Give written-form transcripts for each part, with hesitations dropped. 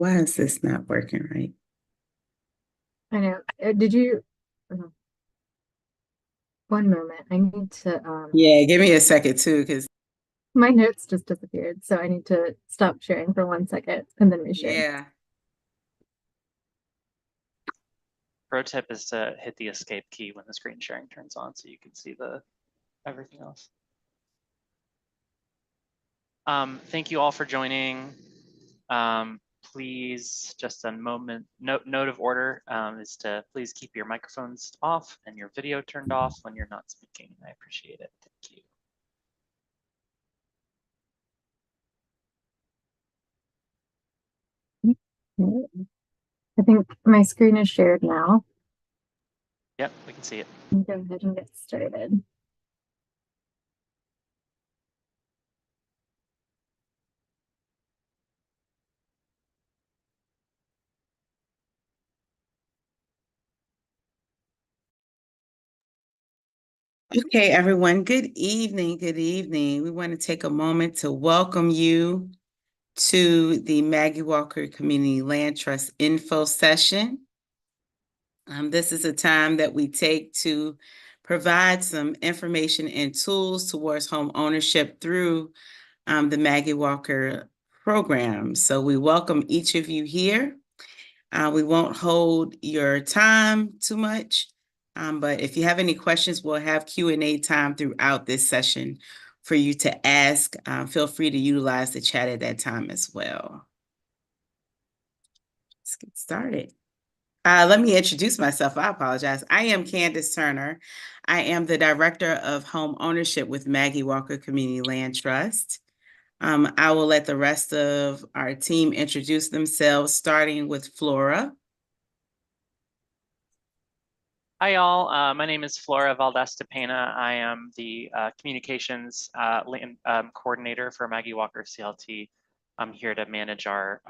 Why is this not working right? I know. Did you? One moment. I need to. Yeah, give me a second too, because My notes just disappeared, so I need to stop sharing for 1 second and then reshare. yeah. Pro tip is to hit the escape key when the screen sharing turns on so you can see the everything else. Thank you all for joining. Please, just a moment, note of order is to please keep your microphones off and your video turned off when you're not speaking. I appreciate it. Thank you. I think my screen is shared now. Yep, we can see it. Go ahead and get started. Okay, everyone. Good evening. Good evening. We want to take a moment to welcome you to the Maggie Walker Community Land Trust info session. This is a time that we take to provide some information and tools towards home ownership through the Maggie Walker program. So we welcome each of you here. We won't hold your time too much, but if you have any questions, we'll have Q&A time throughout this session for you to ask. Feel free to utilize the chat at that time as well. Let's get started. Let me introduce myself. I apologize. I am Candace Turner. I am the Director of Home Ownership with Maggie Walker Community Land Trust. I will let the rest of our team introduce themselves, starting with Flora. Hi, all. My name is Flora Valdez-Tepena. I am the communications coordinator for Maggie Walker CLT. I'm here to manage our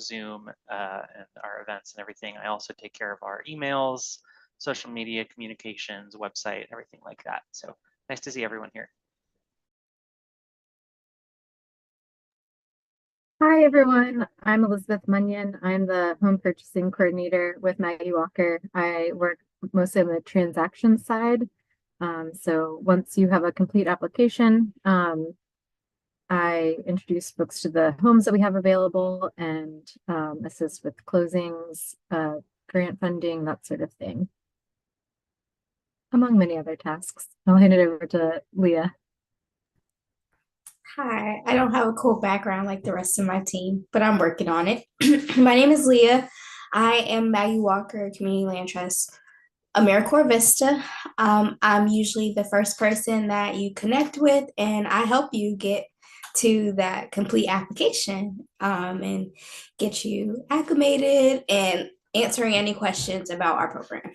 Zoom and our events and everything. I also take care of our emails, social media communications, website, everything like that. So nice to see everyone here. Hi, everyone. I'm Elizabeth Munyon. I'm the home purchasing coordinator with Maggie Walker. I work mostly on the transaction side. So once you have a complete application, I introduce folks to the homes that we have available and assist with closings, grant funding, that sort of thing, among many other tasks. I'll hand it over to Leah. Hi, I don't have a cool background like the rest of my team, but I'm working on it. My name is Leah. I am Maggie Walker Community Land Trust AmeriCorps Vista. I'm usually the first person that you connect with, and I help you get to that complete application and get you acclimated and answering any questions about our program.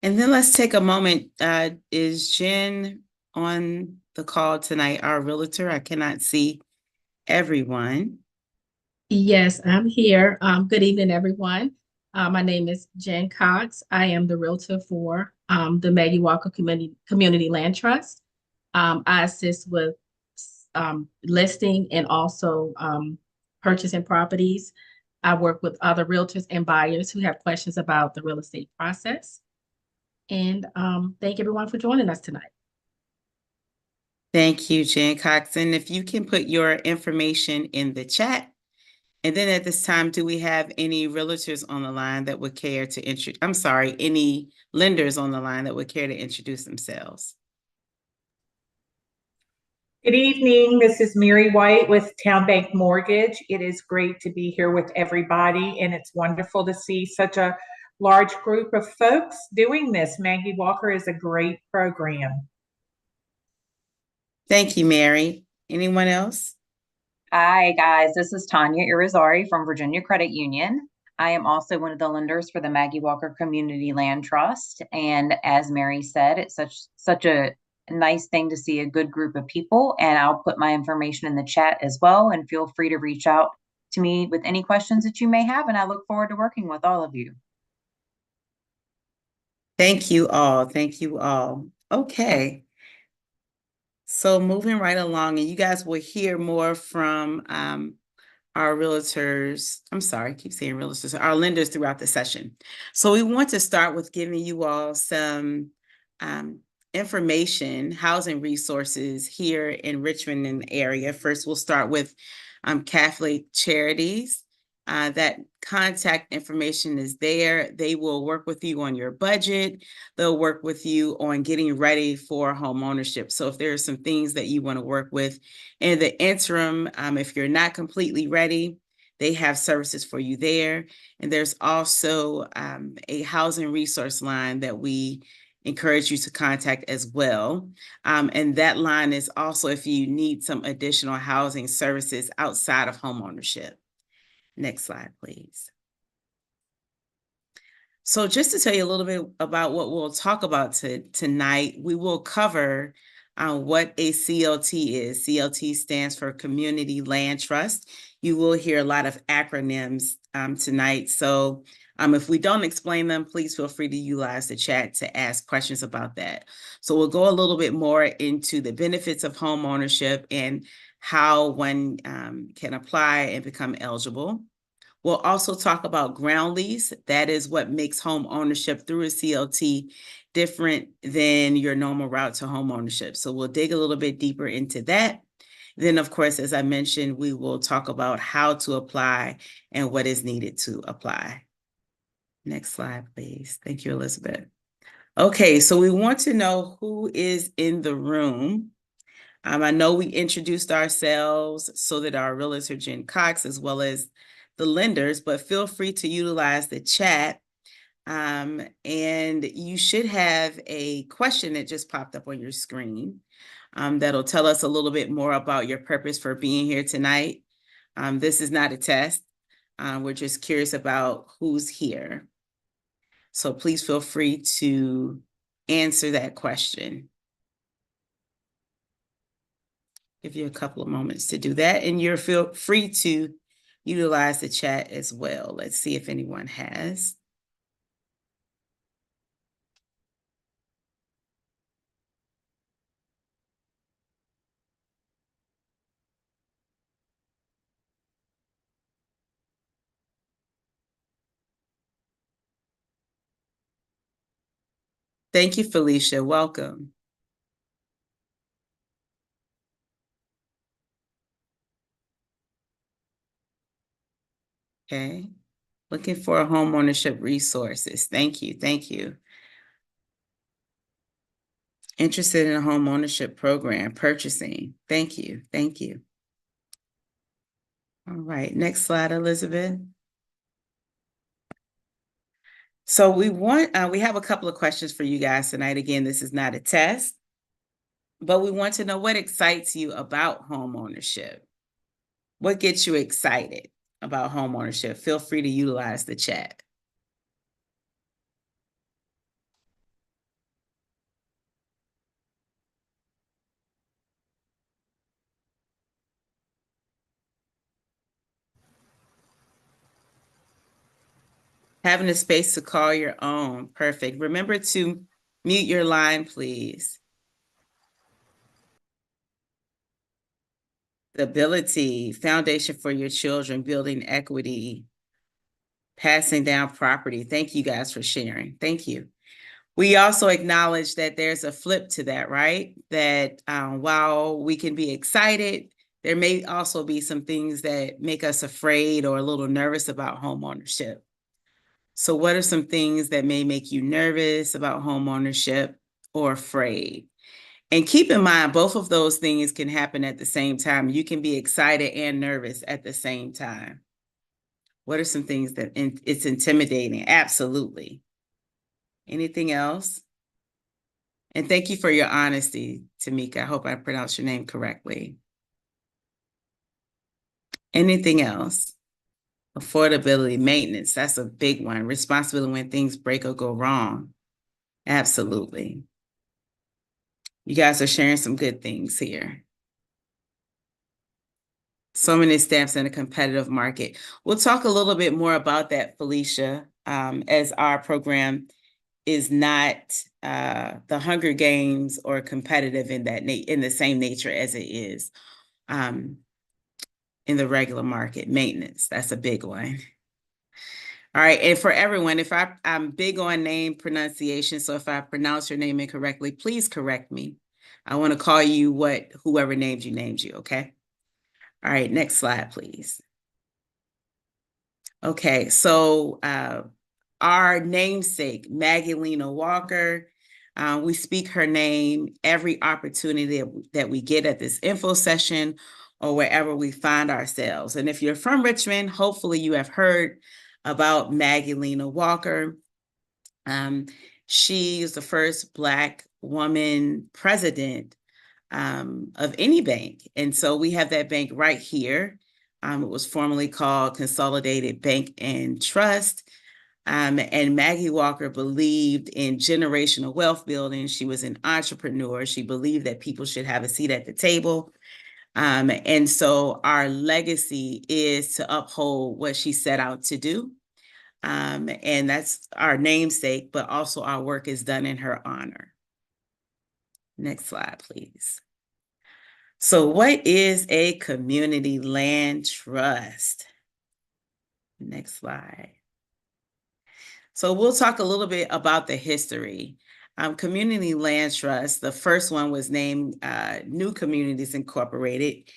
And then let's take a moment. Is Jen on the call tonight, our realtor? I cannot see everyone. Yes, I'm here. Good evening, everyone. My name is Jen Cox. I am the realtor for the Maggie Walker Community Land Trust. I assist with listing and also purchasing properties. I work with other realtors and buyers who have questions about the real estate process. And thank everyone for joining us tonight. Thank you, Jen Coxon. If you can put your information in the chat. And then at this time, do we have any realtors on the line that would care to introduce, I'm sorry, any lenders on the line that would care to introduce themselves? Good evening. This is Mary White with Town Bank Mortgage. It is great to be here with everybody, and it's wonderful to see such a large group of folks doing this. Maggie Walker is a great program. Thank you, Mary. Anyone else? Hi, guys. This is Tanya Irizarry from Virginia Credit Union. I am also one of the lenders for the Maggie Walker Community Land Trust. And as Mary said, it's such a nice thing to see a good group of people. And I'll put my information in the chat as well. And feel free to reach out to me with any questions that you may have. And I look forward to working with all of you. Thank you all. Thank you all. Okay. So So moving right along, and you guys will hear more from our realtors, I'm sorry, I keep saying realtors, our lenders throughout the session. So we want to start with giving you all some information, housing resources here in Richmond and the area. First, we'll start with Catholic Charities. That contact information is there. They will work with you on your budget. They'll work with you on getting ready for home ownership. So if there are some things that you want to work with in the interim, if you're not completely ready, they have services for you there. And there's also a housing resource line that we encourage you to contact as well. And that line is also if you need some additional housing services outside of home ownership. Next slide, please. So just to tell you a little bit about what we'll talk about tonight, we will cover what a CLT is. CLT stands for Community Land Trust. You will hear a lot of acronyms tonight. So if we don't explain them, please feel free to utilize the chat to ask questions about that. So we'll go a little bit more into the benefits of home ownership and how one can apply and become eligible. We'll also talk about ground lease. That is what makes home ownership through a CLT different than your normal route to home ownership. So we'll dig a little bit deeper into that. Then, of course, as I mentioned, we will talk about how to apply and what is needed to apply. Next slide, please. Thank you, Elizabeth. Okay, so we want to know who is in the room. I know we introduced ourselves so that our realtor, Jen Cox, as well as the lenders, but feel free to utilize the chat. And you should have a question that just popped up on your screen that'll tell us a little bit more about your purpose for being here tonight. This is not a test. We're just curious about who's here. So please feel free to answer that question. Give you a couple of moments to do that, and you're feel free to utilize the chat as well. Let's see if anyone has. Thank you, Felicia. Welcome. Okay. Looking for home ownership resources. Thank you. Thank you. Interested in a home ownership program, purchasing. Thank you. Thank you. All right. Next slide, Elizabeth. So we have a couple of questions for you guys tonight. Again, this is not a test, but we want to know what excites you about home ownership. What gets you excited about home ownership? Feel free to utilize the chat. Having a space to call your own. Perfect. Remember to mute your line, please. The ability, foundation for your children, building equity, passing down property. Thank you guys for sharing. Thank you. We also acknowledge that there's a flip to that, right? That while we can be excited, there may also be some things that make us afraid or a little nervous about home ownership. So what are some things that may make you nervous about home ownership or afraid? And keep in mind, both of those things can happen at the same time. You can be excited and nervous at the same time. What are some things that it's intimidating? Absolutely. Anything else? And thank you for your honesty, Tamika. I hope I pronounced your name correctly. Anything else? Affordability, maintenance, that's a big one. Responsibility when things break or go wrong. Absolutely. You guys are sharing some good things here. So many steps in a competitive market. We'll talk a little bit more about that, Felicia, as our program is not the Hunger Games or competitive in that in the same nature as it is in the regular market. Maintenance, that's a big one. All right, and for everyone, if I'm big on name pronunciation, so if I pronounce your name incorrectly, please correct me. I want to call you whoever named you, okay? All right, next slide, please. Okay, so our namesake, Maggie Walker, we speak her name every opportunity that we get at this info session or wherever we find ourselves. And if you're from Richmond, hopefully you have heard about Maggie Walker. She is the first Black woman president of any bank. And so we have that bank right here. It was formerly called Consolidated Bank and Trust. And Maggie Walker believed in generational wealth building. She was an entrepreneur. She believed that people should have a seat at the table. And so our legacy is to uphold what she set out to do. And that's our namesake, but also our work is done in her honor. Next slide, please. So what is a community land trust? Next slide. So we'll talk a little bit about the history. Community land trust, the first one was named New Communities Incorporated.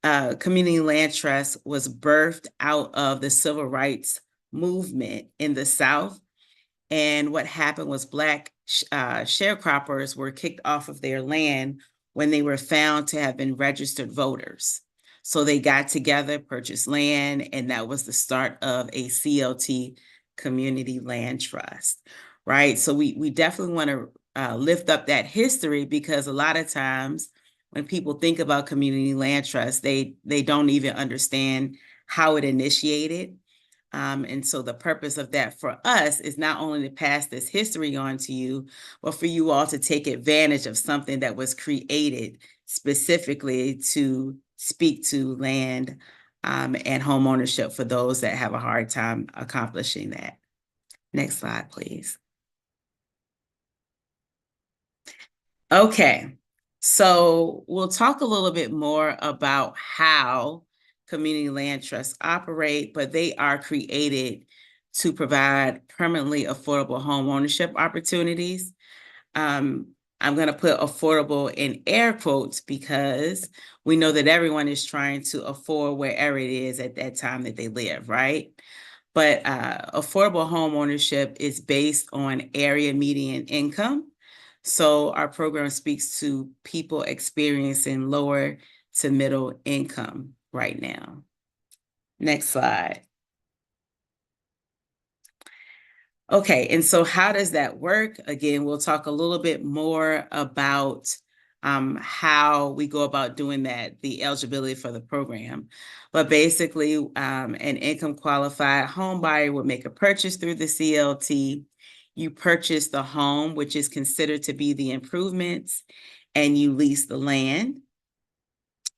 Community land trust was birthed out of the civil rights movement in the South. And what happened was Black sharecroppers were kicked off of their land when they were found to have been registered voters. So they got together, purchased land, and that was the start of a CLT, Community Land Trust, right? So we definitely want to lift up that history, because a lot of times when people think about community land trust, they don't even understand how it initiated. And so the purpose of that for us is not only to pass this history on to you, but for you all to take advantage of something that was created specifically to speak to land and home ownership for those that have a hard time accomplishing that. Next slide, please. Okay, so we'll talk a little bit more about how community land trusts operate, but they are created to provide permanently affordable home ownership opportunities. I'm going to put affordable in air quotes because we know that everyone is trying to afford wherever it is at that time that they live, right? But affordable home ownership is based on area median income. So our program speaks to people experiencing lower to middle income right now. Next slide. Okay, and so how does that work? Again, we'll talk a little bit more about how we go about doing that, the eligibility for the program. But basically, an income qualified home buyer would make a purchase through the CLT. You purchase the home, which is considered to be the improvements, and you lease the land.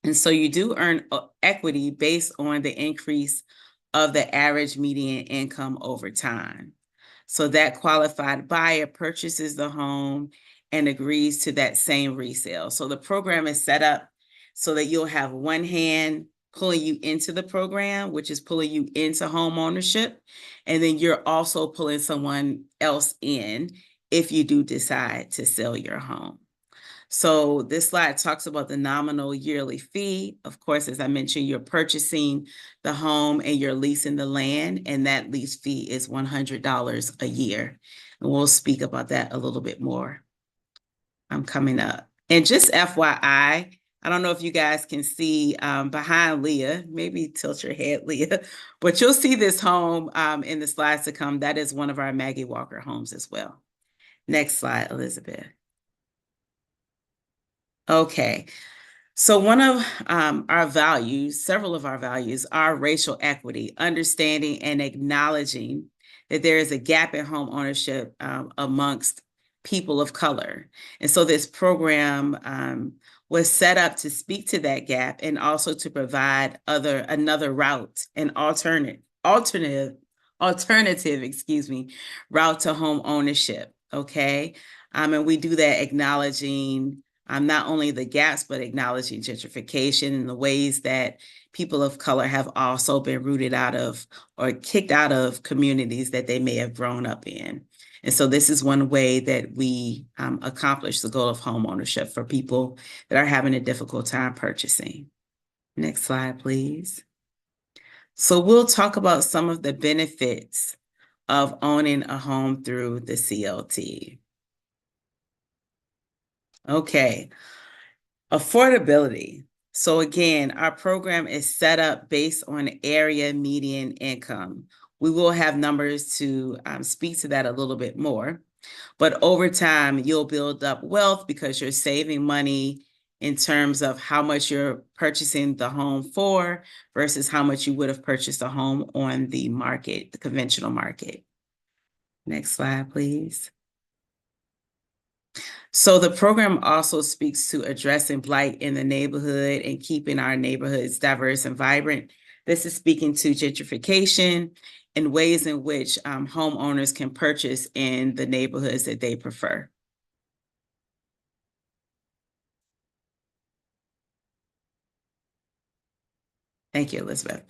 And so you do earn equity based on the increase of the average median income over time. So that qualified buyer purchases the home and agrees to that same resale. So the program is set up so that you'll have one hand pulling you into the program, which is pulling you into home ownership. And then you're also pulling someone else in if you do decide to sell your home. So this slide talks about the nominal yearly fee. Of course, as I mentioned, you're purchasing the home and you're leasing the land, and that lease fee is $100 a year. And we'll speak about that a little bit more coming up. And just FYI, I don't know if you guys can see behind Leah, maybe tilt your head, Leah, but you'll see this home in the slides to come. That is one of our Maggie Walker homes as well. Next slide, Elizabeth. Okay, so one of our values, several of our values, are racial equity, understanding and acknowledging that there is a gap in home ownership amongst people of color. And so this program was set up to speak to that gap and also to provide another route, an alternative, route to home ownership. okay? And we do that acknowledging not only the gaps, but acknowledging gentrification and the ways that people of color have also been rooted out of or kicked out of communities that they may have grown up in. And so this is one way that we accomplish the goal of home ownership for people that are having a difficult time purchasing. Next slide, please. So we'll talk about some of the benefits of owning a home through the CLT. Okay, affordability. So again, our program is set up based on area median income. We will have numbers to speak to that a little bit more, but over time, you'll build up wealth because you're saving money in terms of how much you're purchasing the home for versus how much you would have purchased a home on the market, the conventional market. Next slide, please. So the program also speaks to addressing blight in the neighborhood and keeping our neighborhoods diverse and vibrant. This is speaking to gentrification and ways in which homeowners can purchase in the neighborhoods that they prefer. Thank you, Elizabeth.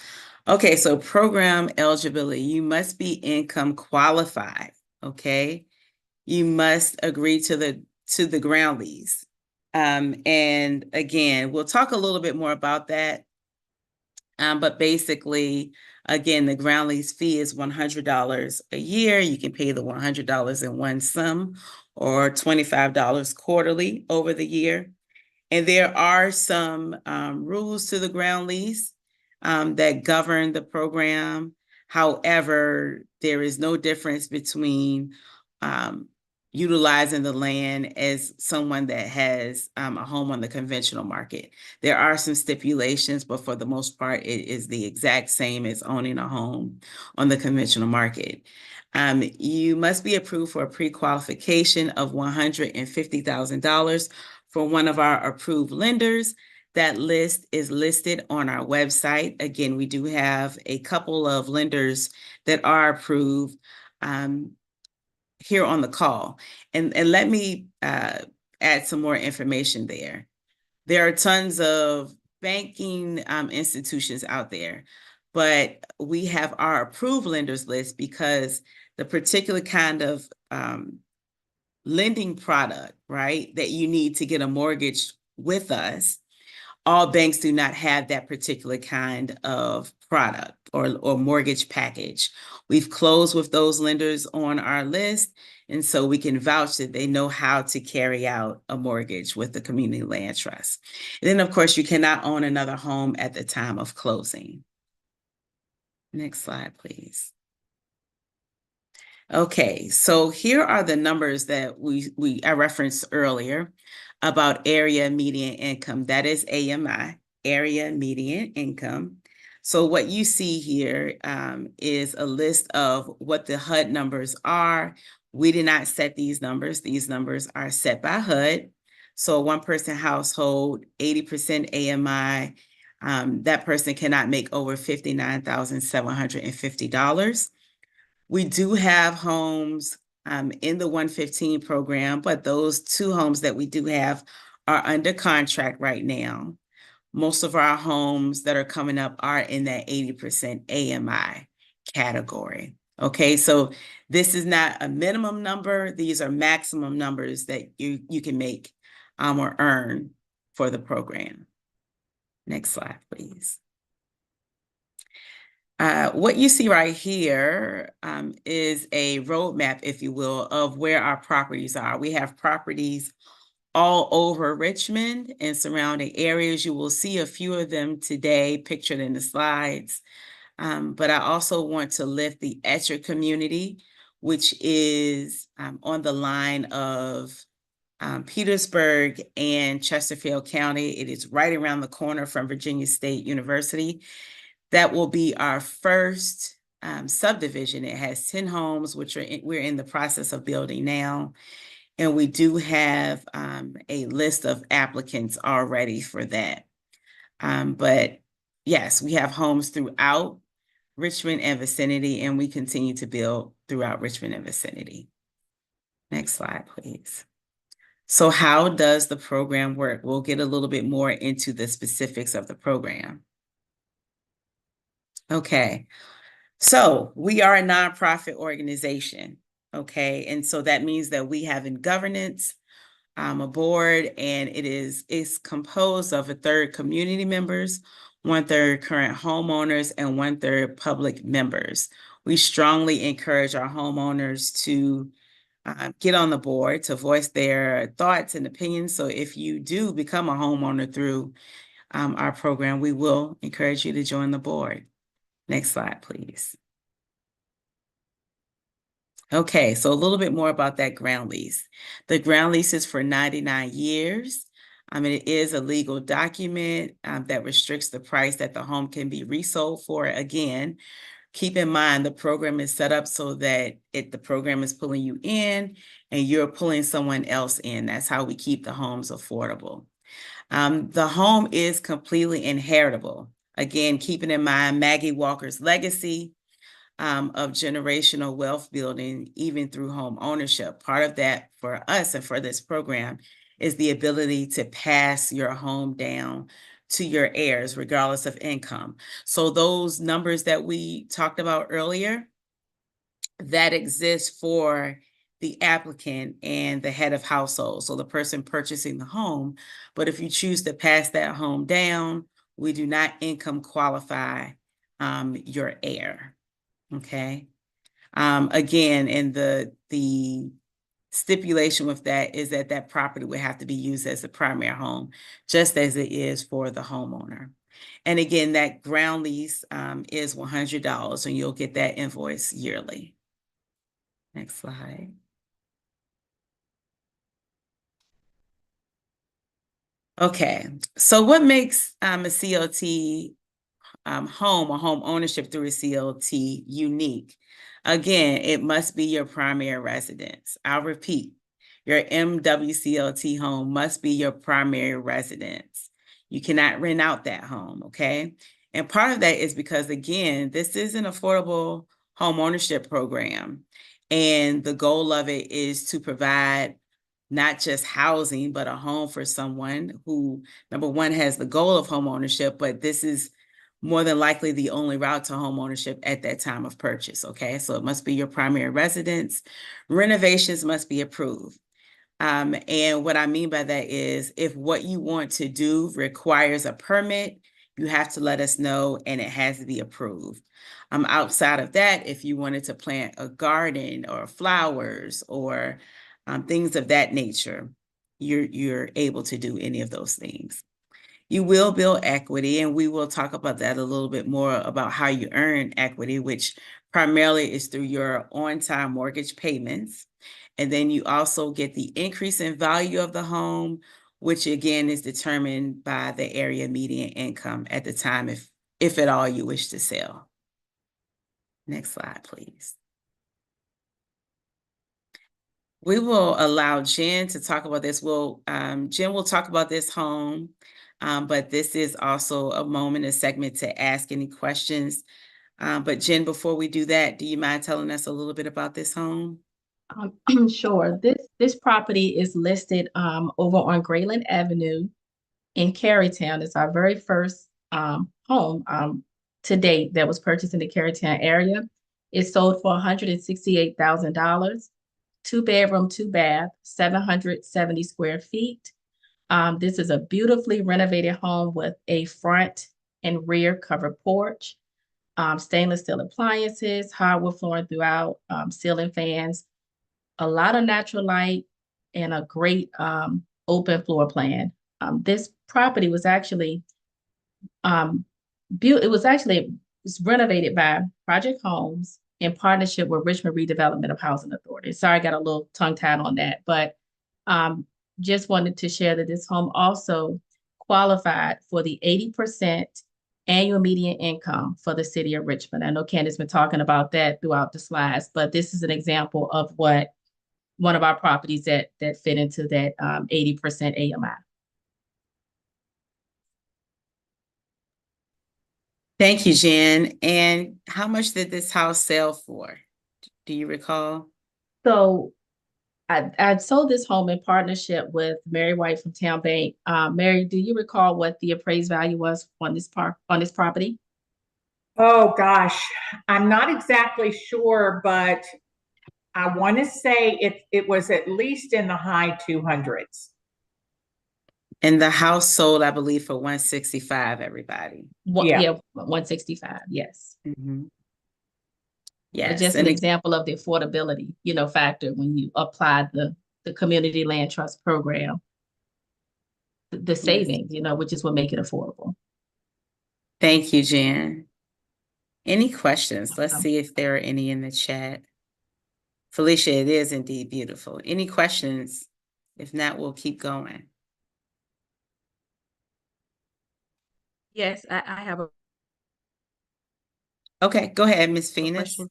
Okay, so program eligibility. You must be income qualified, okay? You must agree to the ground lease. And again, we'll talk a little bit more about that. But basically, again, the ground lease fee is $100 a year. You can pay the $100 in one sum or $25 quarterly over the year. And there are some rules to the ground lease that govern the program. However, there is no difference between utilizing the land as someone that has a home on the conventional market. There are some stipulations, but for the most part, it is the exact same as owning a home on the conventional market. You must be approved for a pre-qualification of $150,000 for one of our approved lenders. That list is listed on our website. Again, we do have a couple of lenders that are approved here on the call. And let me add some more information there. There are tons of banking institutions out there, but we have our approved lenders list because the particular kind of lending product, right, that you need to get a mortgage with us, all banks do not have that particular kind of product or mortgage package. We've closed with those lenders on our list, and so we can vouch that they know how to carry out a mortgage with the community land trust. And then, of course, you cannot own another home at the time of closing. Next slide, please. Okay, so here are the numbers that I referenced earlier about area median income. That is AMI, area median income. So what you see here is a list of what the HUD numbers are. We did not set these numbers. These numbers are set by HUD. So a one-person household, 80% AMI, that person cannot make over $59,750. We do have homes in the 115 program, but those two homes that we do have are under contract right now. Most of our homes that are coming up are in that 80% AMI category. Okay, so this is not a minimum number. These are maximum numbers that you can make or earn for the program. Next slide, please. What you see right here is a roadmap, if you will, of where our properties are. We have properties all over Richmond and surrounding areas. You will see a few of them today pictured in the slides. But I also want to lift the Etcher community, which is on the line of Petersburg and Chesterfield County. It is right around the corner from Virginia State University. That will be our first subdivision. It has 10 homes, which we're in the process of building now. And we do have a list of applicants already for that. But yes, we have homes throughout Richmond and vicinity, and we continue to build throughout Richmond and vicinity. Next slide, please. So how does the program work? We'll get a little bit more into the specifics of the program. Okay, so we are a nonprofit organization, okay? And so that means that we have in governance, a board, and it's composed of 1/3 community members, 1/3 current homeowners, and 1/3 public members. We strongly encourage our homeowners to get on the board, to voice their thoughts and opinions. So if you do become a homeowner through our program, we will encourage you to join the board. Next slide, please. Okay, so a little bit more about that ground lease. The ground lease is for 99 years. It is a legal document that restricts the price that the home can be resold for. Again, keep in mind the program is set up so that the program is pulling you in and you're pulling someone else in. That's how we keep the homes affordable. The home is completely inheritable. Again, keeping in mind Maggie Walker's legacy of generational wealth building, even through home ownership. Part of that for us and for this program is the ability to pass your home down to your heirs, regardless of income. So those numbers that we talked about earlier, that exists for the applicant and the head of household, so the person purchasing the home. But if you choose to pass that home down, we do not income qualify your heir. Okay. Again, and the stipulation with that is that that property would have to be used as a primary home, just as it is for the homeowner. And again, that ground lease is $100, and you'll get that invoice yearly. Next slide. Okay, so what makes a CLT home or home ownership through a CLT unique? Again, it must be your primary residence. I'll repeat, your MWCLT home must be your primary residence. You cannot rent out that home, okay? And part of that is because, again, this is an affordable home ownership program. And the goal of it is to provide not just housing, but a home for someone who, number one, has the goal of home ownership, but this is more than likely the only route to home ownership at that time of purchase, okay? So it must be your primary residence. Renovations must be approved. And what I mean by that is if what you want to do requires a permit, you have to let us know and it has to be approved. Outside of that, if you wanted to plant a garden or flowers or things of that nature, you're able to do any of those things. You will build equity, and we will talk about that a little bit more about how you earn equity, which primarily is through your on-time mortgage payments. And then you also get the increase in value of the home, which again is determined by the area median income at the time, if at all you wish to sell. Next slide, please. We will allow Jen to talk about this. Jen will talk about this home, but this is also a moment, a segment to ask any questions. But Jen, before we do that, do you mind telling us a little bit about this home? Sure. This property is listed over on Grayland Avenue in Carytown. It's our very first home to date that was purchased in the Carytown area. It sold for $168,000. 2-bedroom, 2-bath, 770 square feet. This is a beautifully renovated home with a front and rear covered porch, stainless steel appliances, hardwood flooring throughout, ceiling fans, a lot of natural light, and a great open floor plan. This property was actually it's renovated by Project Homes in partnership with Richmond Redevelopment of Housing Authority. Sorry, I got a little tongue-tied on that, but just wanted to share that this home also qualified for the 80% annual median income for the city of Richmond. I know Candace's been talking about that throughout the slides, but this is an example of what one of our properties that fit into that 80% AMI. Thank you, Jen. And how much did this house sell for? Do you recall? So I sold this home in partnership with Mary White from Town Bank. Mary, do you recall what the appraised value was on this property? Oh gosh, I'm not exactly sure, but I want to say it was at least in the high 200s. And the house sold, I believe, for 165, everybody. Yeah. 165, yes. Mhm. But Yes, just an and example of the affordability, factor when you apply the community land trust program, the yes. savings, which is what make it affordable. Thank you, Jan. Any questions? Let's see if there are any in the chat. Felicia, it is indeed beautiful. Any questions? If not, we'll keep going. Yes, I have a Okay, go ahead, Ms. Phoenix. question.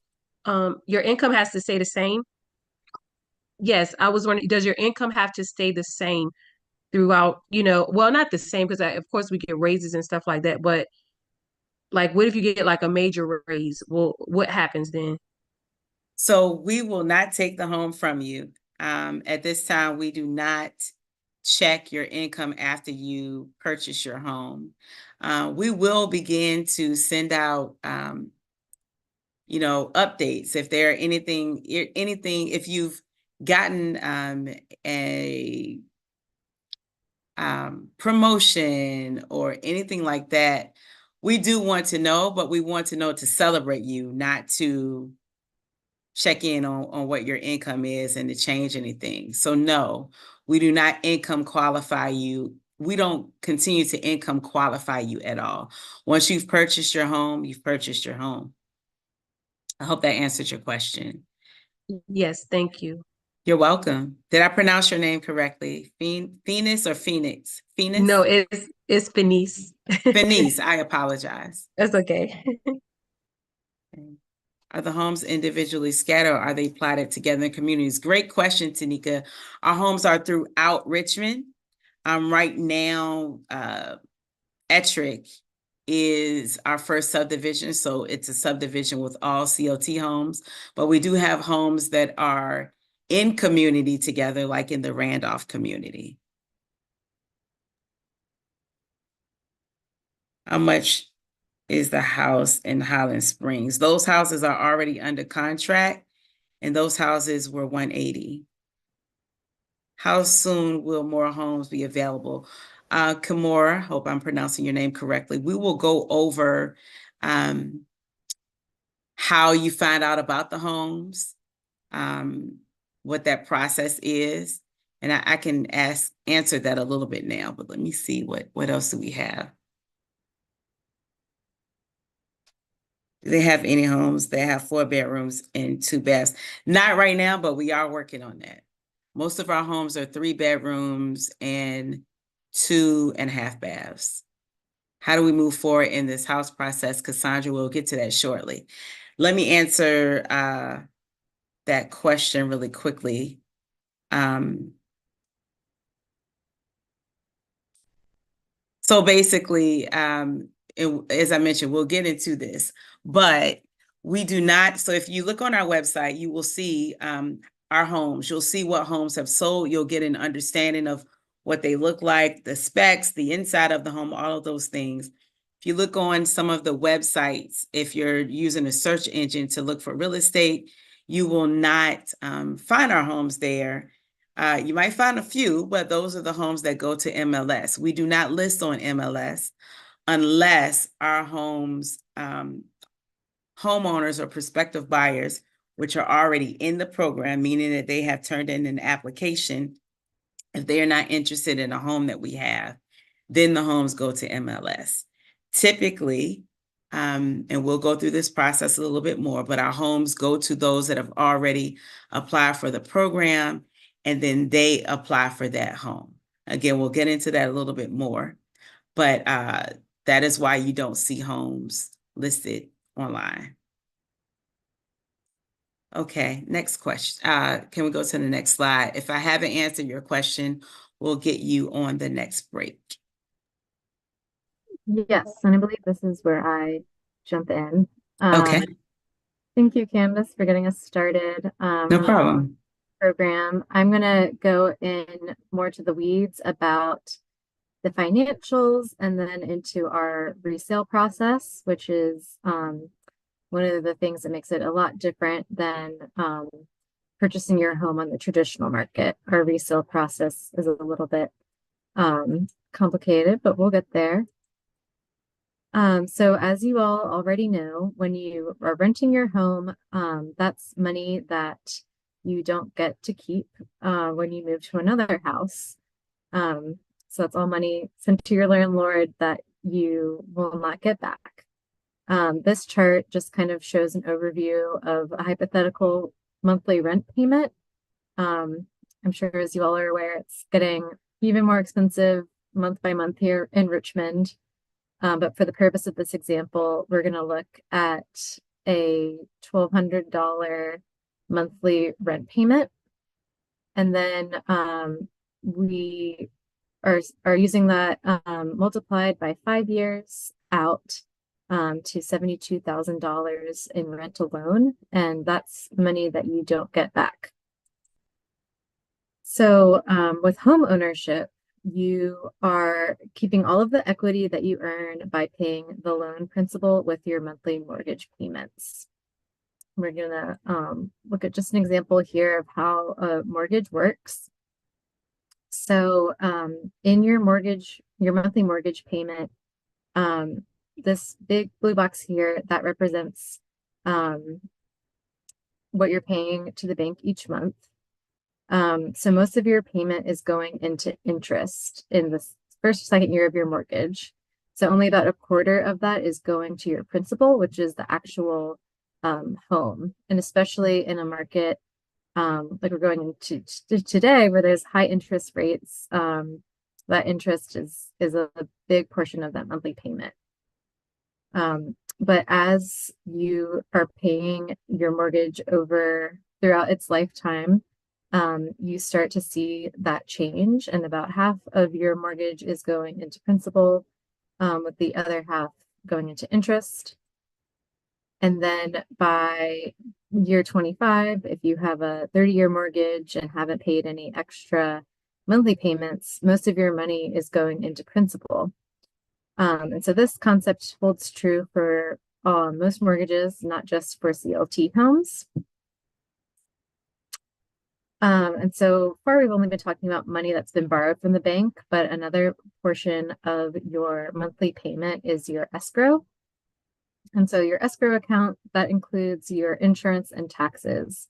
Your income has to stay the same? Yes, I was wondering, does your income have to stay the same throughout, well, not the same, because of course we get raises and stuff like that, but like, what if you get like a major raise? Well, what happens then? So we will not take the home from you. At this time, we do not check your income after you purchase your home. We will begin to send out, updates if there are anything, if you've gotten a promotion or anything like that, we do want to know, but we want to know to celebrate you, not to check in on what your income is and to change anything. So no, we do not income qualify you. We don't continue to income qualify you at all. Once you've purchased your home, you've purchased your home. I hope that answered your question. Yes, thank you. You're welcome. Did I pronounce your name correctly? Phoenix or Phoenix? Phoenix? No, it's Fenice. Fenice, I apologize. That's okay. Are the homes individually scattered or are they plotted together in communities? Great question, Tanika. Our homes are throughout Richmond. Right now, Ettrick is our first subdivision, so it's a subdivision with all CLT homes, but we do have homes that are in community together, like in the Randolph community. How much is the house in Highland Springs? Those houses are already under contract, and those houses were 180. How soon will more homes be available? Kimora, hope I'm pronouncing your name correctly. We will go over how you find out about the homes, what that process is. And I can answer that a little bit now, but let me see what else do we have? Do they have any homes that have 4 bedrooms and 2 baths? Not right now, but we are working on that. Most of our homes are 3 bedrooms and 2.5 baths. How do we move forward in this house process? Cassandra will get to that shortly. Let me answer that question really quickly. So basically, as I mentioned, we'll get into this, but we do not. So if you look on our website, you will see our homes. You'll see what homes have sold. You'll get an understanding of what they look like, the specs, the inside of the home, all of those things. If you look on some of the websites, if you're using a search engine to look for real estate, you will not find our homes there. You might find a few, but those are the homes that go to MLS. We do not list on MLS unless our homes, homeowners or prospective buyers, which are already in the program, meaning that they have turned in an application. If they are not interested in a home that we have, then the homes go to MLS. Typically, and we'll go through this process a little bit more, but our homes go to those that have already applied for the program, and then they apply for that home. Again, we'll get into that a little bit more, but that is why you don't see homes listed online. Okay, next question. Can we go to the next slide? If I haven't answered your question, we'll get you on the next break. Yes, and I believe this is where I jump in. Okay. Thank you, Candace, for getting us started. No problem. program. I'm going to go in more to the weeds about the financials and then into our resale process, which is one of the things that makes it a lot different than purchasing your home on the traditional market. Our resale process is a little bit complicated, but we'll get there. So as you all already know, when you are renting your home, that's money that you don't get to keep when you move to another house. So that's all money sent to your landlord that you will not get back. This chart just kind of shows an overview of a hypothetical monthly rent payment. I'm sure as you all are aware, it's getting even more expensive month by month here in Richmond. But for the purpose of this example, we're going to look at a $1,200 monthly rent payment. And then we are using that multiplied by 5 years out to $72,000 in rent alone. And that's money that you don't get back. So with home ownership, you are keeping all of the equity that you earn by paying the loan principal with your monthly mortgage payments. We're going to look at just an example here of how a mortgage works. So in your monthly mortgage payment, this big blue box here, that represents what you're paying to the bank each month. So most of your payment is going into interest in the first or second year of your mortgage. So only about a quarter of that is going to your principal, which is the actual home. And especially in a market like we're going into today, where there's high interest rates, that interest is a big portion of that monthly payment. But as you are paying your mortgage over throughout its lifetime, you start to see that change, and about half of your mortgage is going into principal, with the other half going into interest. And then by year 25, if you have a 30-year mortgage and haven't paid any extra monthly payments, most of your money is going into principal. And so this concept holds true for most mortgages, not just for CLT homes. And so far, we've only been talking about money that's been borrowed from the bank, but another portion of your monthly payment is your escrow. And so your escrow account, that includes your insurance and taxes.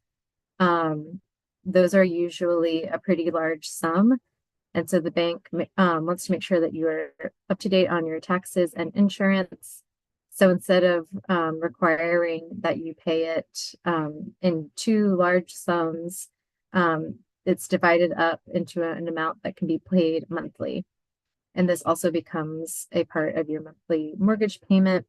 Those are usually a pretty large sum. And so the bank wants to make sure that you are up to date on your taxes and insurance. So instead of requiring that you pay it in two large sums, it's divided up into an amount that can be paid monthly. And this also becomes a part of your monthly mortgage payment,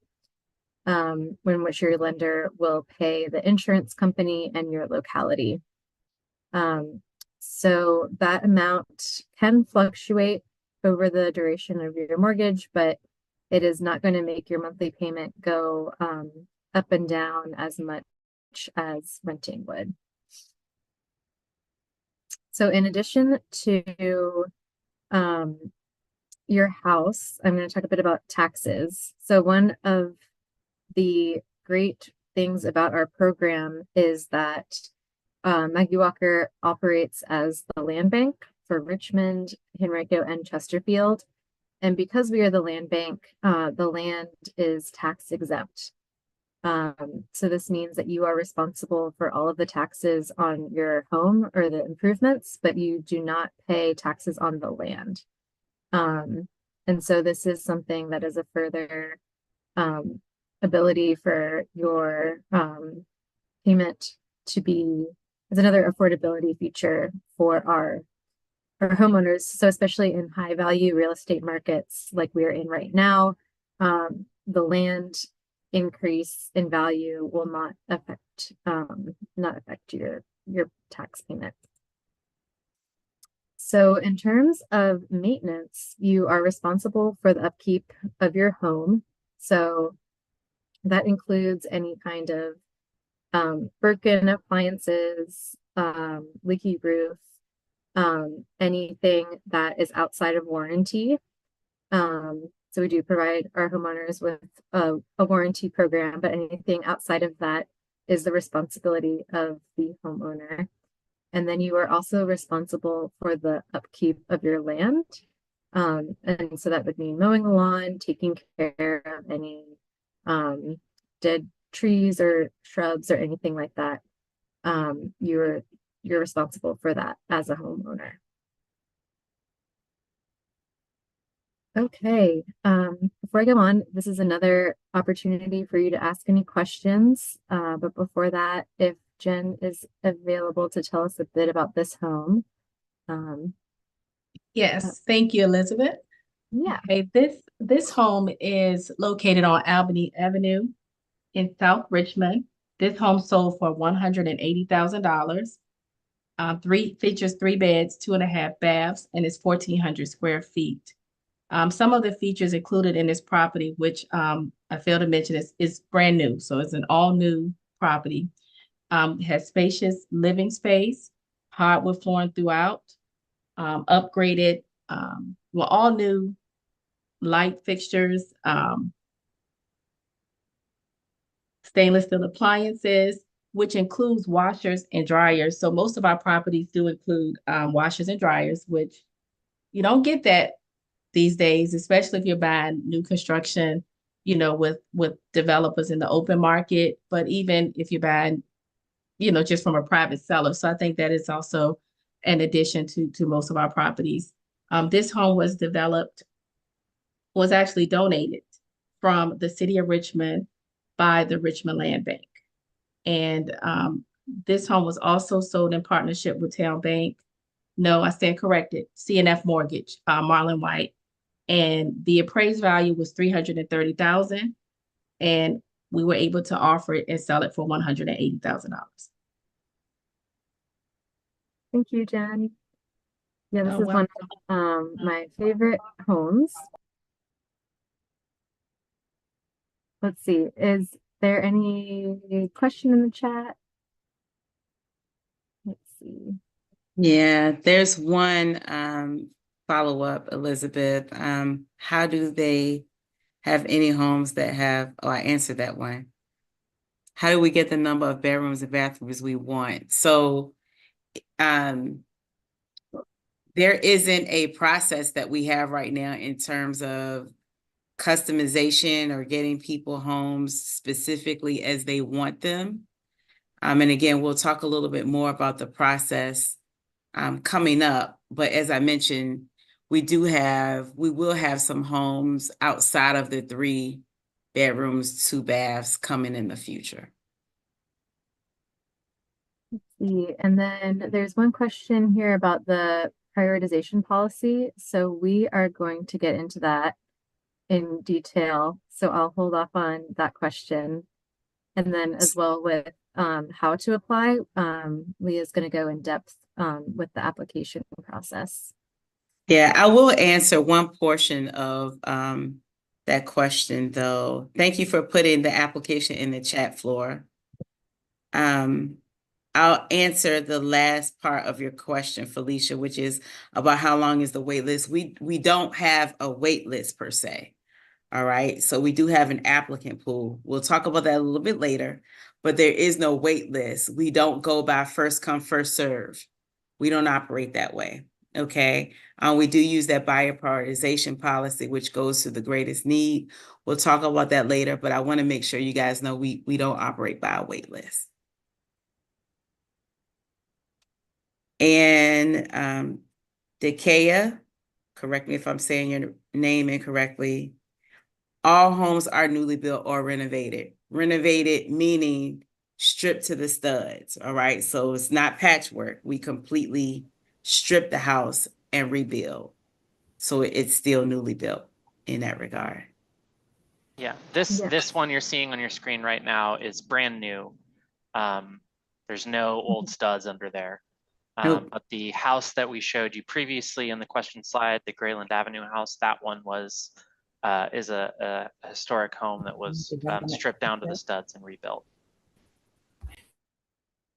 in which your lender will pay the insurance company and your locality. So that amount can fluctuate over the duration of your mortgage, but it is not going to make your monthly payment go up and down as much as renting would. So in addition to your house, I'm going to talk a bit about taxes. So one of the great things about our program is that Maggie Walker operates as the land bank for Richmond, Henrico, and Chesterfield. And because we are the land bank, the land is tax exempt. So this means that you are responsible for all of the taxes on your home or the improvements, but you do not pay taxes on the land. And so this is something that is a further ability for your payment to be as another affordability feature for our homeowners. So especially in high value real estate markets like we're in right now, the land increase in value will not affect your tax payment. So in terms of maintenance, you are responsible for the upkeep of your home. So that includes any kind of broken appliances, leaky roof, anything that is outside of warranty. So we do provide our homeowners with a warranty program, but anything outside of that is the responsibility of the homeowner. And then you are also responsible for the upkeep of your land. And so that would mean mowing the lawn, taking care of any dead trees or shrubs or anything like that. You're responsible for that as a homeowner. Okay, before I go on, this is another opportunity for you to ask any questions. But before that, if Jen is available to tell us a bit about this home. Yes, thank you, Elizabeth. Yeah. Okay, this home is located on Albany Avenue in South Richmond. This home sold for $180,000. Features 3 beds, 2.5 baths, and is 1,400 square feet. Some of the features included in this property, which I failed to mention, is brand new. So it's an all new property. It has spacious living space, hardwood flooring throughout, upgraded, all new light fixtures, stainless steel appliances, which includes washers and dryers. So most of our properties do include washers and dryers, which you don't get that these days, especially if you're buying new construction, with developers in the open market, but even if you're buying, just from a private seller. So I think that is also an addition to most of our properties. This home was actually donated from the city of Richmond by the Richmond Land Bank. And this home was also sold in partnership with Town Bank. No, I stand corrected. CNF Mortgage, Marlon White. And the appraised value was $330,000. And we were able to offer it and sell it for $180,000. Thank you, Jen. Yeah, this is one of my favorite homes. Let's see, is there any question in the chat? Let's see. Yeah, there's one follow-up, Elizabeth. How do they have any homes that have, I answered that one. How do we get the number of bedrooms and bathrooms we want? So there isn't a process that we have right now in terms of customization or getting people homes specifically as they want them. And again, we'll talk a little bit more about the process coming up. But as I mentioned, we will have some homes outside of the 3 bedrooms, 2 baths coming in the future. Let's see. And then there's one question here about the prioritization policy. So we are going to get into that in detail. So I'll hold off on that question. And then as well with how to apply, Leah's going to go in depth with the application process. Yeah, I will answer one portion of that question, though. Thank you for putting the application in the chat, Flora. I'll answer the last part of your question, Felicia, which is about how long is the wait list. We don't have a wait list per se. All right, so we do have an applicant pool. We'll talk about that a little bit later, but there is no wait list. We don't go by first come, first serve. We don't operate that way, okay? We do use that buyer prioritization policy, which goes to the greatest need. We'll talk about that later, but I wanna make sure you guys know we don't operate by a wait list. And Dekea, correct me if I'm saying your name incorrectly. All homes are newly built or renovated. Renovated meaning stripped to the studs, all right? So it's not patchwork. We completely strip the house and rebuild. So it's still newly built in that regard. Yeah, this one you're seeing on your screen right now is brand new. There's no old studs under there. But the house that we showed you previously in the question slide, the Grayland Avenue house, that one is a historic home that was stripped down to the studs and rebuilt.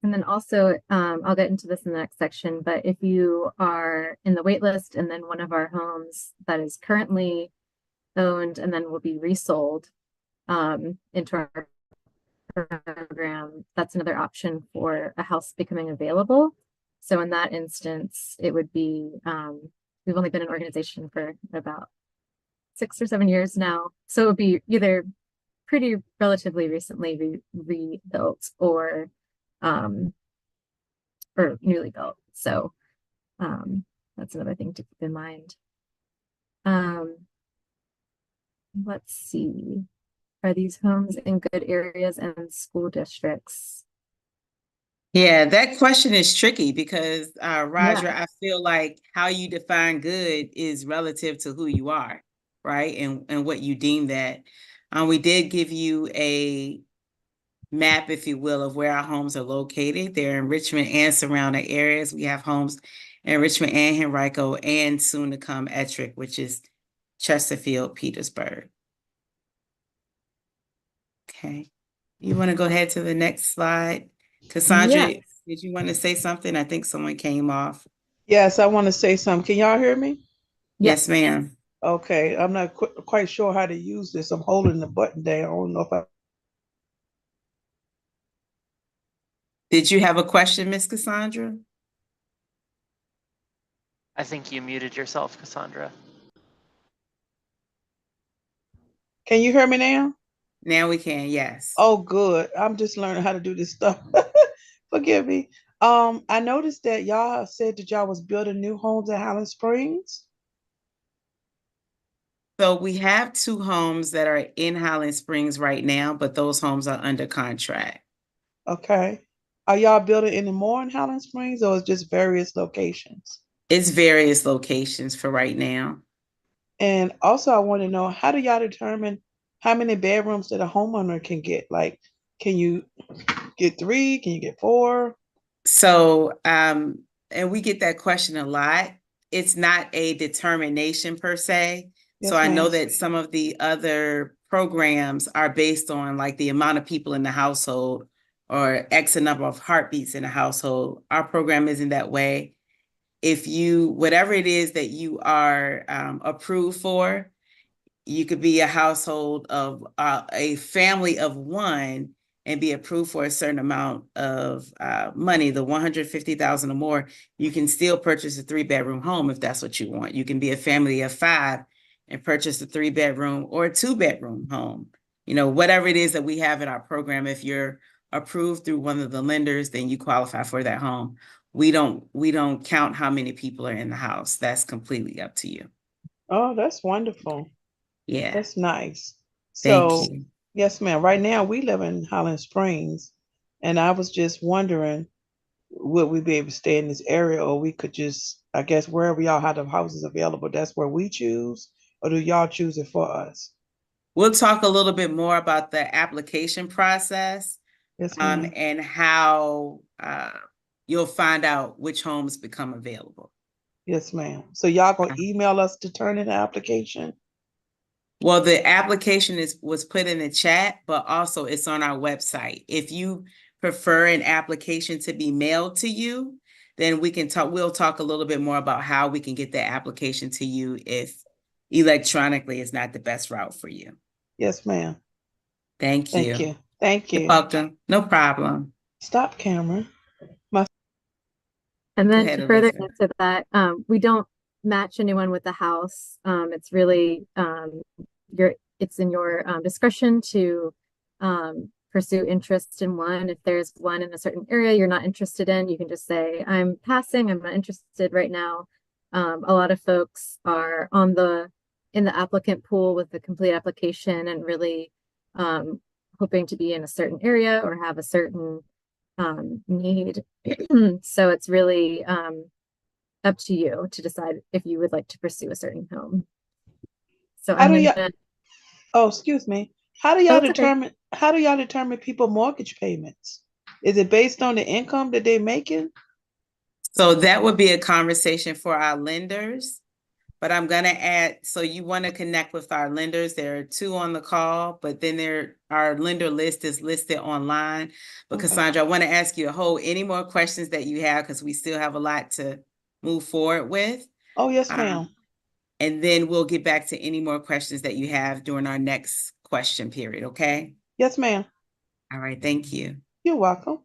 And then also, I'll get into this in the next section, but if you are in the wait list and then one of our homes that is currently owned and then will be resold into our program, that's another option for a house becoming available. So in that instance, it would be, we've only been an organization for about 6 or 7 years now. So it would be either pretty relatively recently rebuilt or newly built. So that's another thing to keep in mind. Let's see. Are these homes in good areas and school districts? Yeah, that question is tricky because, Roger, I feel like how you define good is relative to who you are, right? And what you deem that. We did give you a map, if you will, of where our homes are located. They're in Richmond and surrounding areas. We have homes in Richmond and Henrico and soon to come Ettrick, which is Chesterfield, Petersburg. Okay. You want to go ahead to the next slide? Cassandra, Yes. did you want to say something? I think someone came off. Yes, I want to say something. Can y'all hear me? Yes, ma'am. Okay, I'm not quite sure how to use this. I'm holding the button down. I don't know if I. Did you have a question, Miss Cassandra? I think you muted yourself, Cassandra. Can you hear me now? Now we can, yes. Oh, good. I'm just learning how to do this stuff. Forgive me. I noticed that y'all said that y'all was building new homes in Highland Springs. So we have 2 homes that are in Highland Springs right now, but those homes are under contract. Okay. Are y'all building any more in Highland Springs, or is just various locations? It's various locations for right now. And also, I want to know, how do y'all determine how many bedrooms that a homeowner can get? Like, can you get 3? Can you get 4? So, and we get that question a lot. It's not a determination per se. So I know that some of the other programs are based on like the amount of people in the household or X number of heartbeats in a household. Our program isn't that way. If you, whatever it is that you are approved for, you could be a household of a family of 1 and be approved for a certain amount of money, the 150,000 or more. You can still purchase a 3-bedroom home if that's what you want. You can be a family of 5 and purchase a 3-bedroom or a 2-bedroom home. You know, whatever it is that we have in our program, if you're approved through one of the lenders, then you qualify for that home. We don't count how many people are in the house. That's completely up to you. Oh, that's wonderful. Yeah. That's nice. Thank So, you. yes, ma'am. Right now, we live in Highland Springs, and I was just wondering, would we be able to stay in this area, or we could just, I guess, wherever y'all have the houses available, that's where we choose, or do y'all choose it for us? We'll talk a little bit more about the application process, Yes, ma'am. and how you'll find out which homes become available. Yes, ma'am. So y'all gonna email us to turn in the application? Well, the application was put in the chat, but also it's on our website. If you prefer an application to be mailed to you, then we'll talk a little bit more about how we can get the application to you if electronically is not the best route for you. Yes, ma'am. Thank you. Thank you. Thank you. You're welcome. No problem. Stop camera. And then ahead, to further Elizabeth. answer that, we don't match anyone with the house. It's really it's in your discretion to pursue interest in one. If there's one in a certain area you're not interested in, you can just say, I'm passing, I'm not interested right now. A lot of folks are in the applicant pool with the complete application and really hoping to be in a certain area or have a certain need. So it's really up to you to decide if you would like to pursue a certain home. So oh, excuse me. How do y'all determine people mortgage payments? Is it based on the income that they're making? So that would be a conversation for our lenders. but I'm gonna add, so you want to connect with our lenders. There are 2 on the call, but then our lender list is listed online. But Okay. Cassandra, I want to ask you any more questions that you have, because we still have a lot to move forward with. Oh, yes, ma'am. And then we'll get back to any more questions that you have during our next question period, okay? Yes, ma'am. All right, thank you. You're welcome.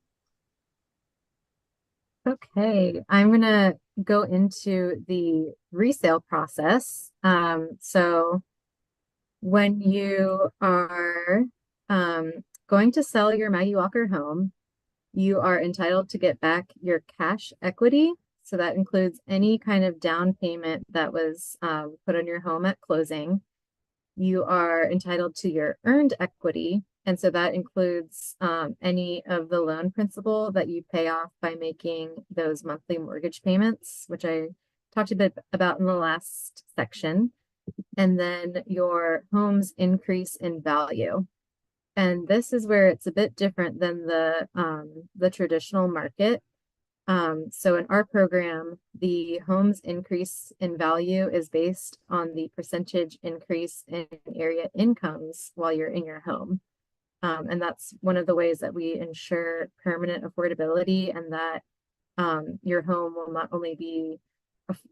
Okay, I'm gonna go into the resale process. So when you are going to sell your Maggie Walker home, you are entitled to get back your cash equity. So that includes any kind of down payment that was put on your home at closing. You are entitled to your earned equity. And so that includes any of the loan principal that you pay off by making those monthly mortgage payments, which I talked a bit about in the last section. And then your home's increase in value. And this is where it's a bit different than the traditional market. So in our program, the home's increase in value is based on the percentage increase in area incomes while you're in your home. And that's one of the ways that we ensure permanent affordability, and that your home will not only be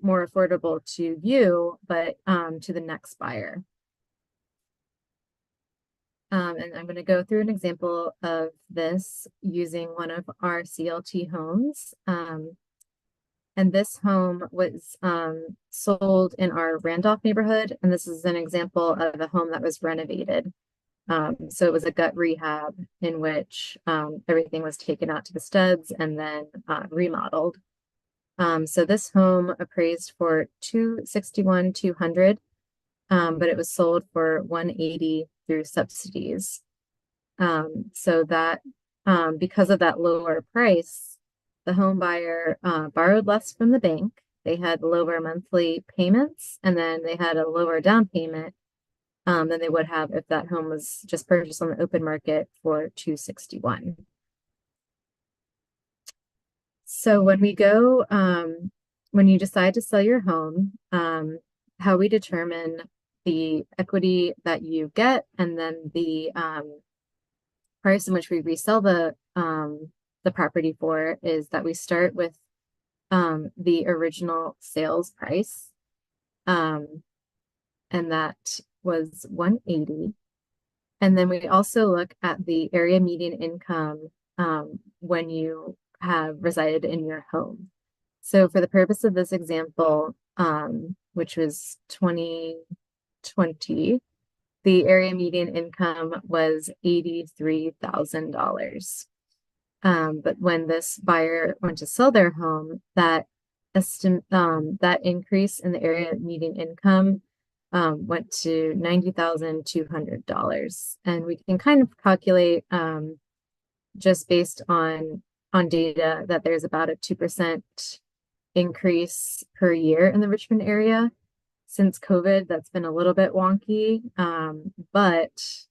more affordable to you, but to the next buyer. And I'm going to go through an example of this using one of our CLT homes. And this home was sold in our Randolph neighborhood. And this is an example of a home that was renovated. So it was a gut rehab in which everything was taken out to the studs and then remodeled. So this home appraised for $261,200, but it was sold for $180,000 through subsidies. So that because of that lower price, the home buyer borrowed less from the bank. They had lower monthly payments, and then they had a lower down payment than they would have if that home was just purchased on the open market for $261,000. So when we go, when you decide to sell your home, how we determine the equity that you get, and then the price in which we resell the property for, is that we start with the original sales price, and that was $180,000. And then we also look at the area median income when you have resided in your home. So for the purpose of this example, which was 2020, the area median income was $83,000. But when this buyer went to sell their home, that increase in the area median income went to $90,200. And we can kind of calculate just based on data that there's about a 2% increase per year in the Richmond area. Since COVID, that's been a little bit wonky, but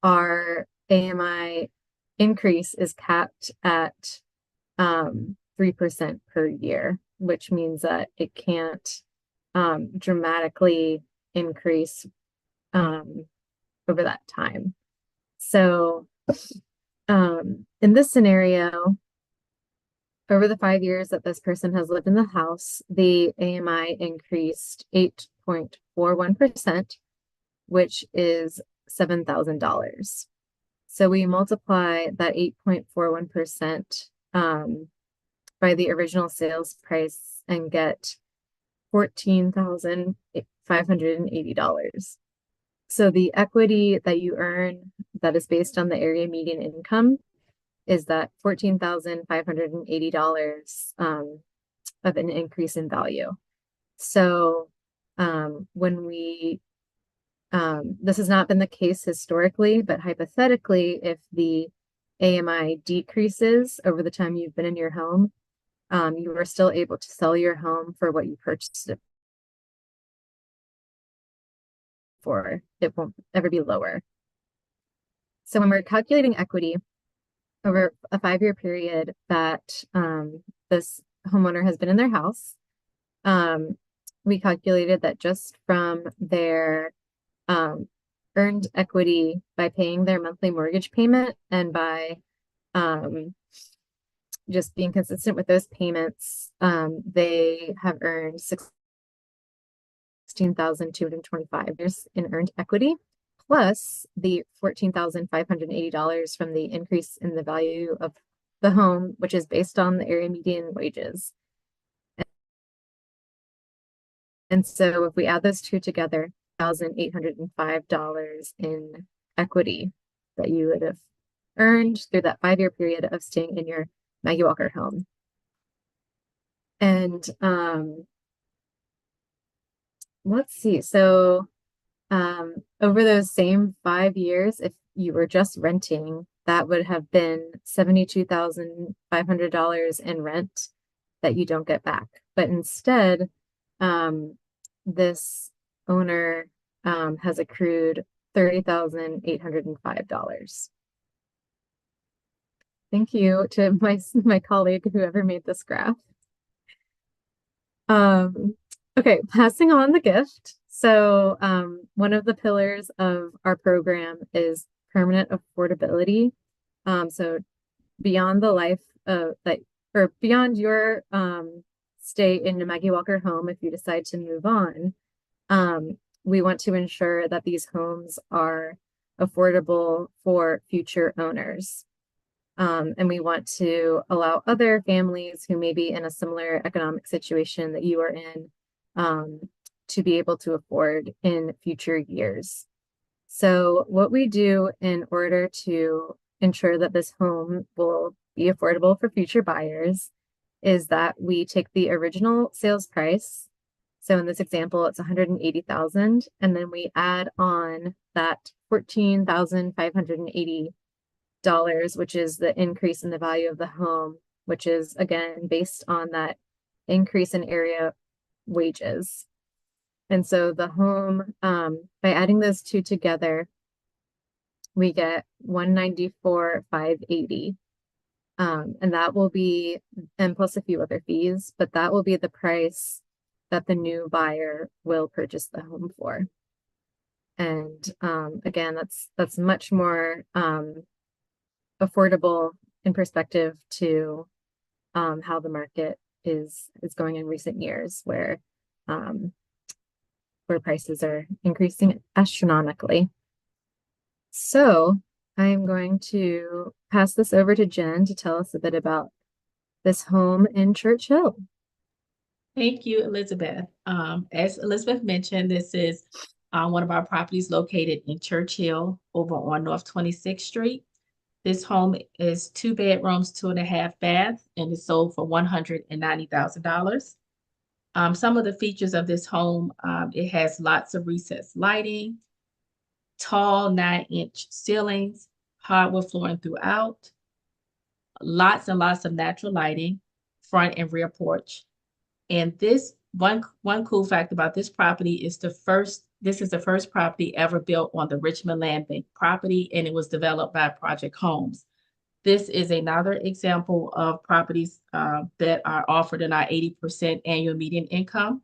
our AMI increase is capped at 3% per year, which means that it can't dramatically increase over that time. So in this scenario, over the 5 years that this person has lived in the house, the AMI increased 8.41%, which is $7,000. So we multiply that 8.41% by the original sales price and get $14,580. So the equity that you earn that is based on the area median income is that $14,580 of an increase in value. So when we, this has not been the case historically, but hypothetically, if the AMI decreases over the time you've been in your home, you are still able to sell your home for what you purchased it for. It won't ever be lower. So when we're calculating equity over a 5-year period that this homeowner has been in their house, we calculated that just from their earned equity by paying their monthly mortgage payment and by just being consistent with those payments, they have earned $16,225 in earned equity, plus the $14,580 from the increase in the value of the home, which is based on the area median wages. And so if we add those two together, $1,805 in equity that you would have earned through that 5-year period of staying in your Maggie Walker home. And let's see. So over those same 5 years, if you were just renting, that would have been $72,500 in rent that you don't get back. But instead, this owner has accrued $30,805. Thank you to my colleague, whoever made this graph. Okay, passing on the gift. So one of the pillars of our program is permanent affordability. So beyond the life of or beyond your stay in the Maggie Walker home, if you decide to move on, we want to ensure that these homes are affordable for future owners. And we want to allow other families who may be in a similar economic situation that you are in to be able to afford in future years. So what we do in order to ensure that this home will be affordable for future buyers is that we take the original sales price. So in this example, it's $180,000, and then we add on that $14,580, which is the increase in the value of the home, which is again based on that increase in area wages. And so the home, by adding those two together, we get $194,580. And that will be, and plus a few other fees, but that will be the price that the new buyer will purchase the home for. And again, that's much more affordable in perspective to how the market is going in recent years, where prices are increasing astronomically. So I'm going to pass this over to Jen to tell us a bit about this home in Church Hill. Thank you, Elizabeth. As Elizabeth mentioned, this is one of our properties located in Church Hill over on North 26th Street. This home is 2 bedrooms, 2.5 baths, and is sold for $190,000. Some of the features of this home, it has lots of recessed lighting, tall 9-inch ceilings, hardwood flooring throughout, lots and lots of natural lighting, front and rear porch. And this one cool fact about this property is this is the first property ever built on the Richmond Land Bank property, and it was developed by Project Homes. This is another example of properties that are offered in our 80% annual median income.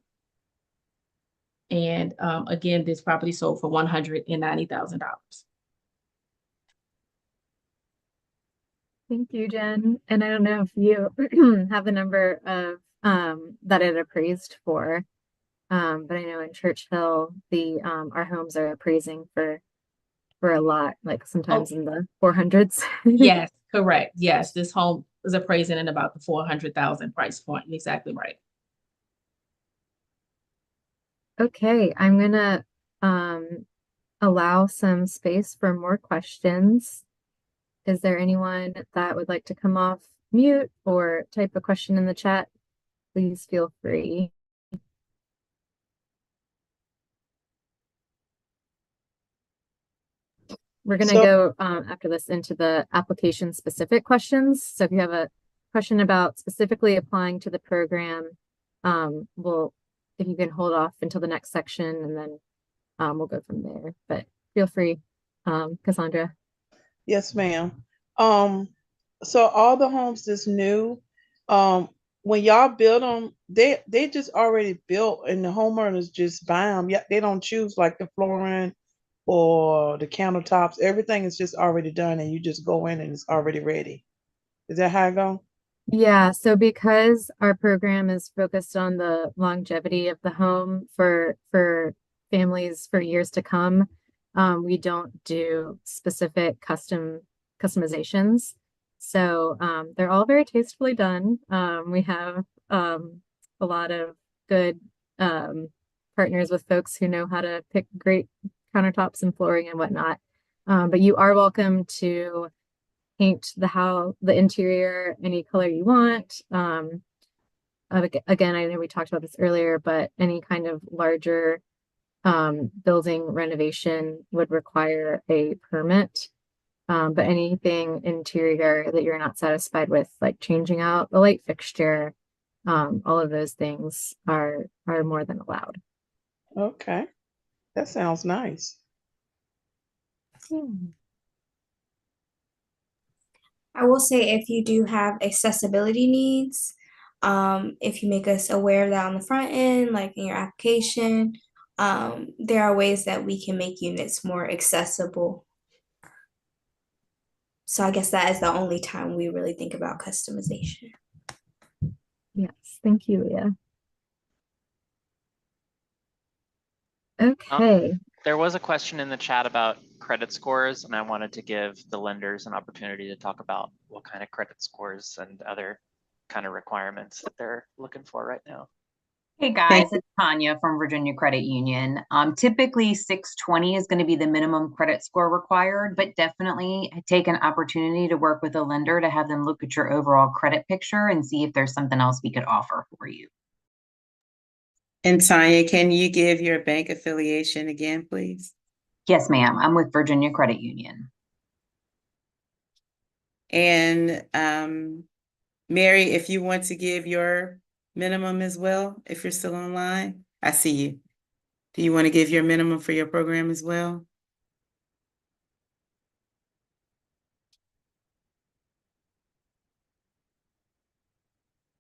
And again, this property sold for $190,000. Thank you, Jen. And I don't know if you have the number of that it appraised for, but I know in Church Hill, our homes are appraising for a lot, like sometimes in the 400s. Yes, correct. Yes, this home is appraising in about the 400,000 price point. Exactly right. Okay, I'm gonna allow some space for more questions. Is there anyone that would like to come off mute or type a question in the chat? Please feel free. We're going to go after this into the application specific questions. So if you have a question about specifically applying to the program, if you can hold off until the next section, and then we'll go from there. But feel free, Cassandra. Yes, ma'am. So all the homes that's new, when y'all build them, they just already built, and the homeowners just buy them. Yeah, they don't choose like the flooring or the countertops. Everything is just already done, and you just go in and it's already ready. Is that how it go? Yeah, so because our program is focused on the longevity of the home for families for years to come, we don't do specific customizations. So they're all very tastefully done. We have a lot of good partners with folks who know how to pick great countertops and flooring and whatnot. But you are welcome to paint the interior any color you want. Again, I know we talked about this earlier, but any kind of larger building renovation would require a permit. But anything interior that you're not satisfied with, like changing out the light fixture, all of those things are more than allowed. Okay, that sounds nice. I will say if you do have accessibility needs, if you make us aware of that on the front end, like in your application, there are ways that we can make units more accessible. So I guess that is the only time we really think about customization. Yes, thank you, Leah. Okay. There was a question in the chat about credit scores, and I wanted to give the lenders an opportunity to talk about what kind of credit scores and other kind of requirements that they're looking for right now. Hey guys, it's Tanya from Virginia Credit Union. Typically 620 is going to be the minimum credit score required, but definitely take an opportunity to work with a lender to have them look at your overall credit picture and see if there's something else we could offer for you. And Tanya, can you give your bank affiliation again, please? Yes, ma'am. I'm with Virginia Credit Union. And Mary, if you want to give your minimum as well, if you're still online, I see you. Do you want to give your minimum for your program as well?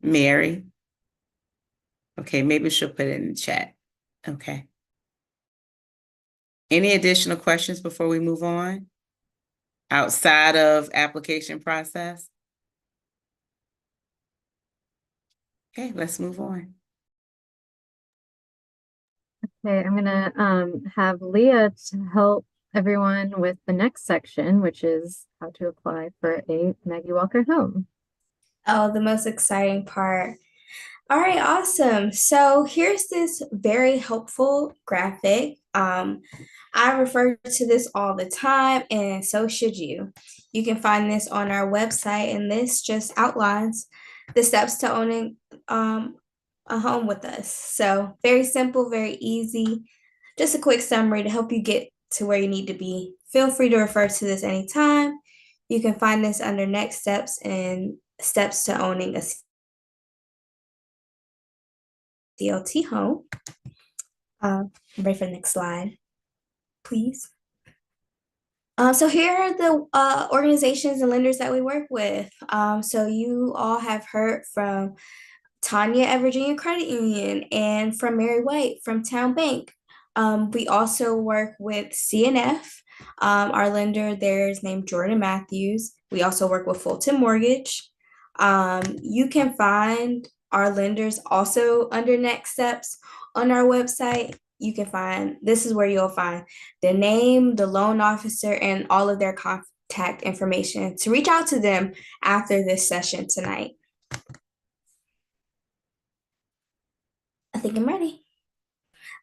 Mary? Okay, maybe she'll put it in the chat. Okay. Any additional questions before we move on? Outside of application process? Okay, let's move on. Okay, I'm gonna have Leah to help everyone with the next section, which is how to apply for a Maggie Walker home. Oh, the most exciting part. All right, awesome. So here's this very helpful graphic. I refer to this all the time, and so should you. You can find this on our website, and this just outlines the steps to owning a home with us. So very simple, very easy. Just a quick summary to help you get to where you need to be. Feel free to refer to this anytime. You can find this under next steps and steps to owning a CLT home. Ready for the next slide, please. So here are the organizations and lenders that we work with. So you all have heard from Tanya at Virginia Credit Union and from Mary White from Town Bank. We also work with CNF. Our lender there is named Jordan Matthews. We also work with Fulton Mortgage. You can find our lenders also under next steps on our website. You can find, this is where you'll find their name, the loan officer, and all of their contact information to reach out to them after this session tonight. I think I'm ready.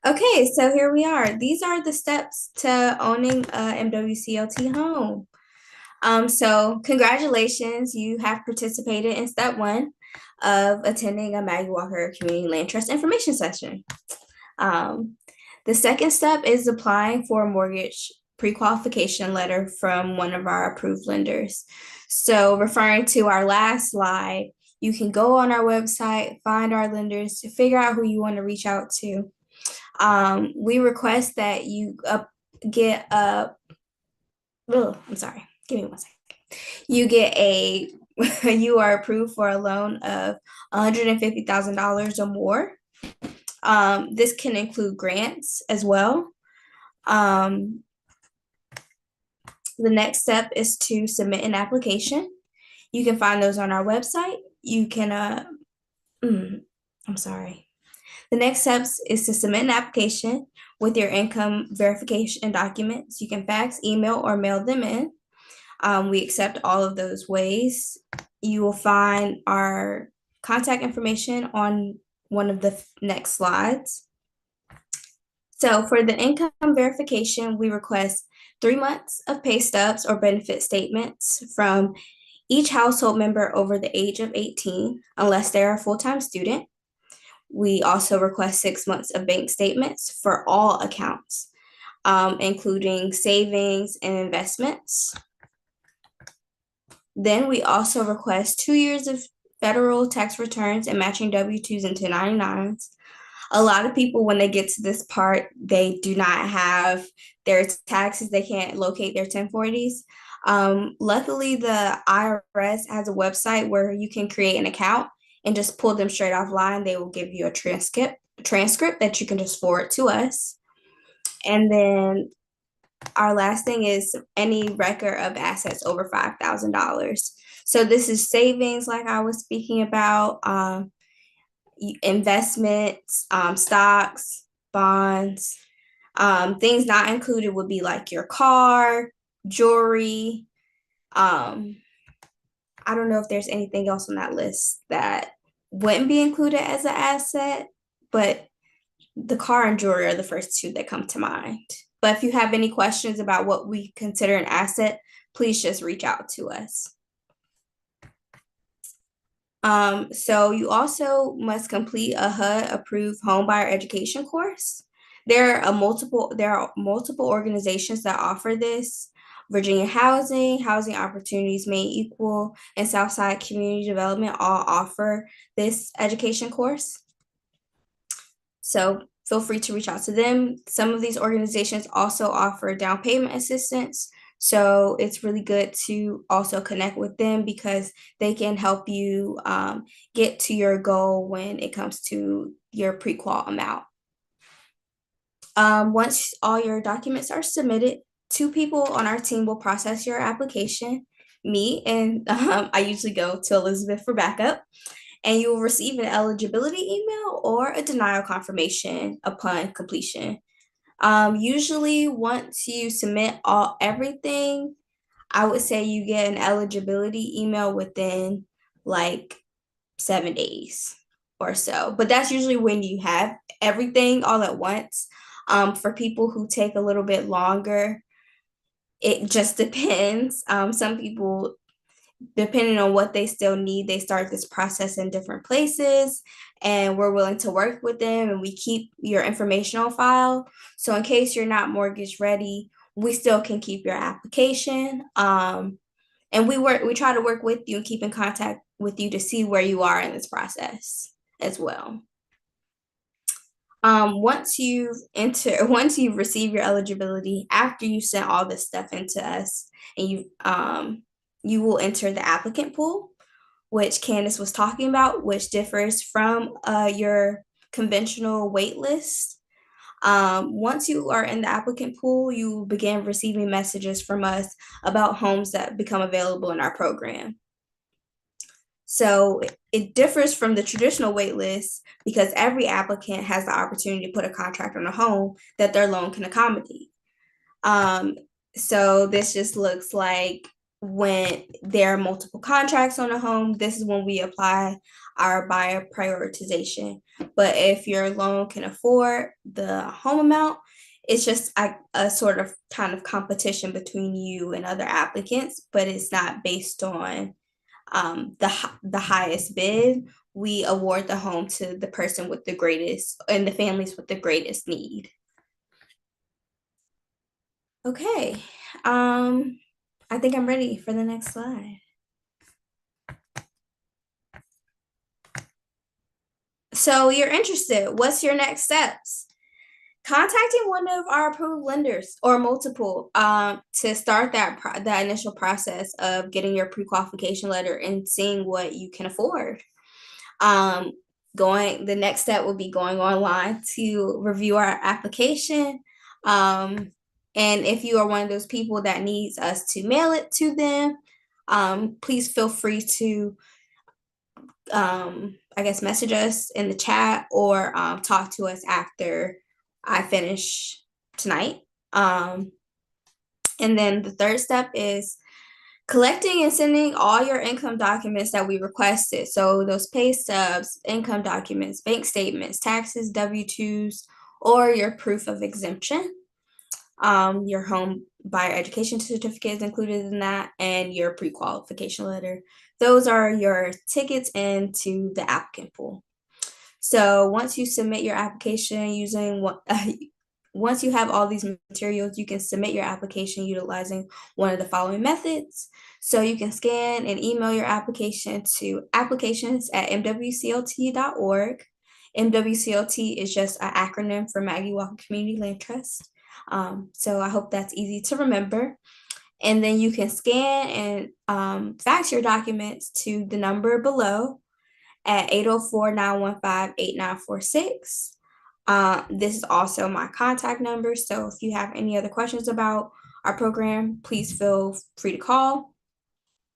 Okay, so here we are. These are the steps to owning a MWCLT home. So congratulations, you have participated in step 1 of attending a Maggie Walker Community Land Trust information session. The second step is applying for a mortgage pre-qualification letter from one of our approved lenders. So referring to our last slide, you can go on our website, find our lenders to figure out who you want to reach out to. We request that you get a, oh, I'm sorry, give me one second. You get a you are approved for a loan of $150,000 or more. This can include grants as well. The next step is to submit an application. You can find those on our website. You can, I'm sorry. The next steps is to submit an application with your income verification documents. You can fax, email, or mail them in. We accept all of those ways. You will find our contact information on one of the next slides. So for the income verification, we request 3 months of pay stubs or benefit statements from each household member over the age of 18, unless they're a full-time student. We also request 6 months of bank statements for all accounts, including savings and investments. Then we also request 2 years of federal tax returns and matching W-2s and 1099s. A lot of people, when they get to this part, they do not have their taxes. They can't locate their 1040s. Luckily, the IRS has a website where you can create an account and just pull them straight offline. They will give you a transcript that you can just forward to us. And then our last thing is any record of assets over $5,000. So this is savings, like I was speaking about, investments, stocks, bonds. Things not included would be like your car, jewelry. I don't know if there's anything else on that list that wouldn't be included as an asset, but the car and jewelry are the first two that come to mind. But if you have any questions about what we consider an asset, please just reach out to us. So you also must complete a HUD-approved homebuyer education course. There are multiple organizations that offer this. Virginia Housing, Housing Opportunities Made Equal, and Southside Community Development all offer this education course. So feel free to reach out to them. Some of these organizations also offer down payment assistance. So it's really good to also connect with them because they can help you get to your goal when it comes to your pre-qual amount. Once all your documents are submitted, 2 people on our team will process your application, me, and I usually go to Elizabeth for backup. And you will receive an eligibility email or a denial confirmation upon completion. Usually once you submit everything, I would say you get an eligibility email within like 7 days or so. But that's usually when you have everything all at once. For people who take a little bit longer, it just depends. Some people, depending on what they still need, they start this process in different places, and we're willing to work with them, and we keep your information on file. So in case you're not mortgage ready, we still can keep your application. And we try to work with you and keep in contact with you to see where you are in this process as well. Once you've received your eligibility, after you sent all this stuff into us, and you will enter the applicant pool, which Candace was talking about, which differs from your conventional wait list. Once you are in the applicant pool, you will begin receiving messages from us about homes that become available in our program. So it differs from the traditional wait list because every applicant has the opportunity to put a contract on a home that their loan can accommodate. So this just looks like when there are multiple contracts on a home, this is when we apply our buyer prioritization. But if your loan can afford the home amount, it's just a sort of kind of competition between you and other applicants, but it's not based on the highest bid. We award the home to the person with the greatest and the families with the greatest need. Okay, I think I'm ready for the next slide. So you're interested, what's your next steps? contacting one of our approved lenders or multiple to start that initial process of getting your pre-qualification letter and seeing what you can afford. The next step will be going online to review our application. And if you are one of those people that needs us to mail it to them, please feel free to message us in the chat or talk to us after I finish tonight. And then the third step is collecting and sending all your income documents that we requested. So those pay stubs, income documents, bank statements, taxes, W-2s, or your proof of exemption. Your home buyer education certificate is included in that, and your pre-qualification letter. Those are your tickets into the applicant pool. So once you submit your application once you have all these materials, you can submit your application utilizing one of the following methods. So you can scan and email your application to applications@mwclt.org. MWCLT is just an acronym for Maggie Walker Community Land Trust. So I hope that's easy to remember. And then you can scan and fax your documents to the number below at 804-915-8946. This is also my contact number. So if you have any other questions about our program, please feel free to call,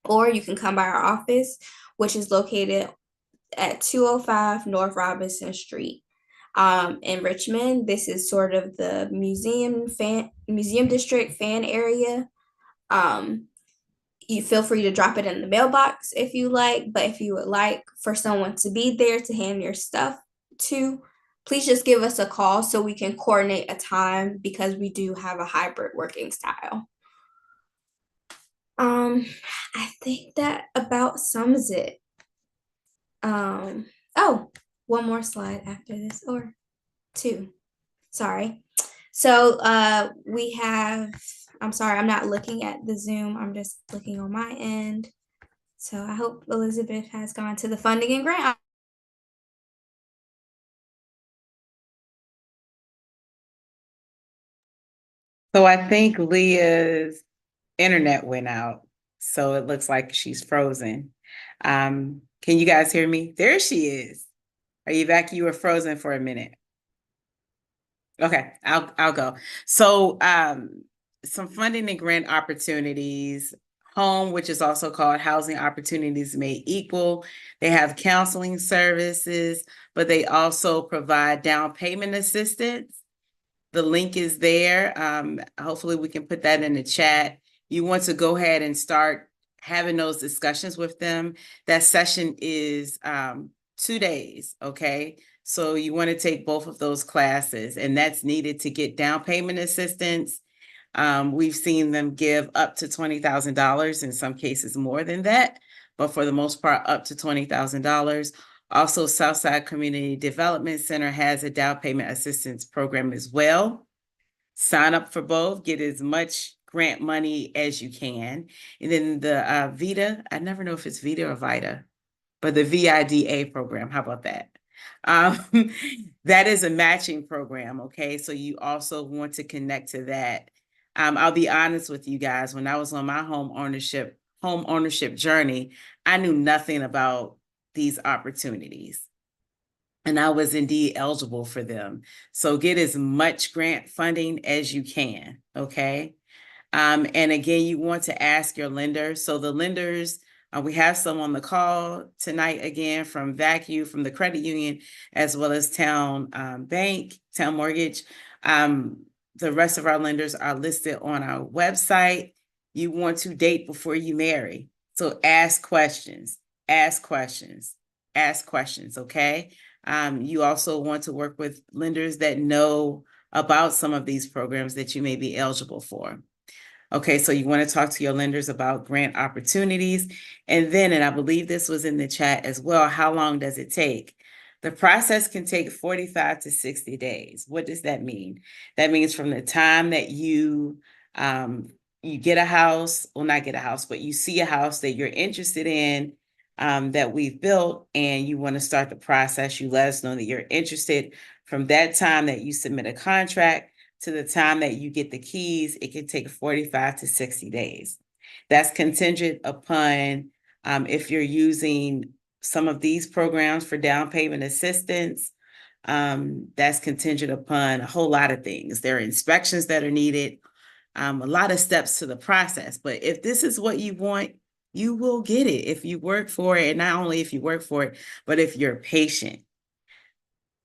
or you can come by our office, which is located at 205 North Robinson Street. In Richmond. This is sort of the museum district fan area. You feel free to drop it in the mailbox if you like, but if you would like for someone to be there to hand your stuff to, please just give us a call so we can coordinate a time, because we do have a hybrid working style. I think that about sums it. Oh, one more slide after this, or two. Sorry. So we have, I'm sorry, I'm not looking at the Zoom. I'm just looking on my end. So I hope Elizabeth has gone to the funding and grant. So I think Leah's internet went out, so it looks like she's frozen. Can you guys hear me? There she is. Are you back? You were frozen for a minute. Okay, I'll go. So some funding and grant opportunities. Home, which is also called Housing Opportunities Made Equal. They have counseling services, but they also provide down payment assistance. The link is there. Hopefully we can put that in the chat. You want to go ahead and start having those discussions with them. That session is 2 days, okay? So you want to take both of those classes, and that's needed to get down payment assistance. We've seen them give up to $20,000, in some cases more than that, but for the most part, up to $20,000. Also, Southside Community Development Center has a down payment assistance program as well. Sign up for both, get as much grant money as you can. And then the VITA, I never know if it's VITA or VITA, but the VIDA program, how about that? That is a matching program, okay? So you also want to connect to that. I'll be honest with you guys, when I was on my home ownership journey, I knew nothing about these opportunities, and I was indeed eligible for them. So get as much grant funding as you can, okay? And again, you want to ask your lender. So the lenders, we have some on the call tonight, again, from VACU, from the credit union, as well as Town Bank, Town Mortgage. The rest of our lenders are listed on our website. You want to date before you marry. So ask questions, okay? You also want to work with lenders that know about some of these programs that you may be eligible for. Okay, so you want to talk to your lenders about grant opportunities. And then, and I believe this was in the chat as well, how long does it take? The process can take 45 to 60 days. What does that mean? That means from the time that you get a house, well, not get a house, but you see a house that you're interested in, that we've built, and you want to start the process, you let us know that you're interested. From that time that you submit a contract to the time that you get the keys, it can take 45 to 60 days. That's contingent upon if you're using some of these programs for down payment assistance. That's contingent upon a whole lot of things. There are inspections that are needed, a lot of steps to the process. But if this is what you want, you will get it if you work for it. And not only if you work for it, but if you're patient,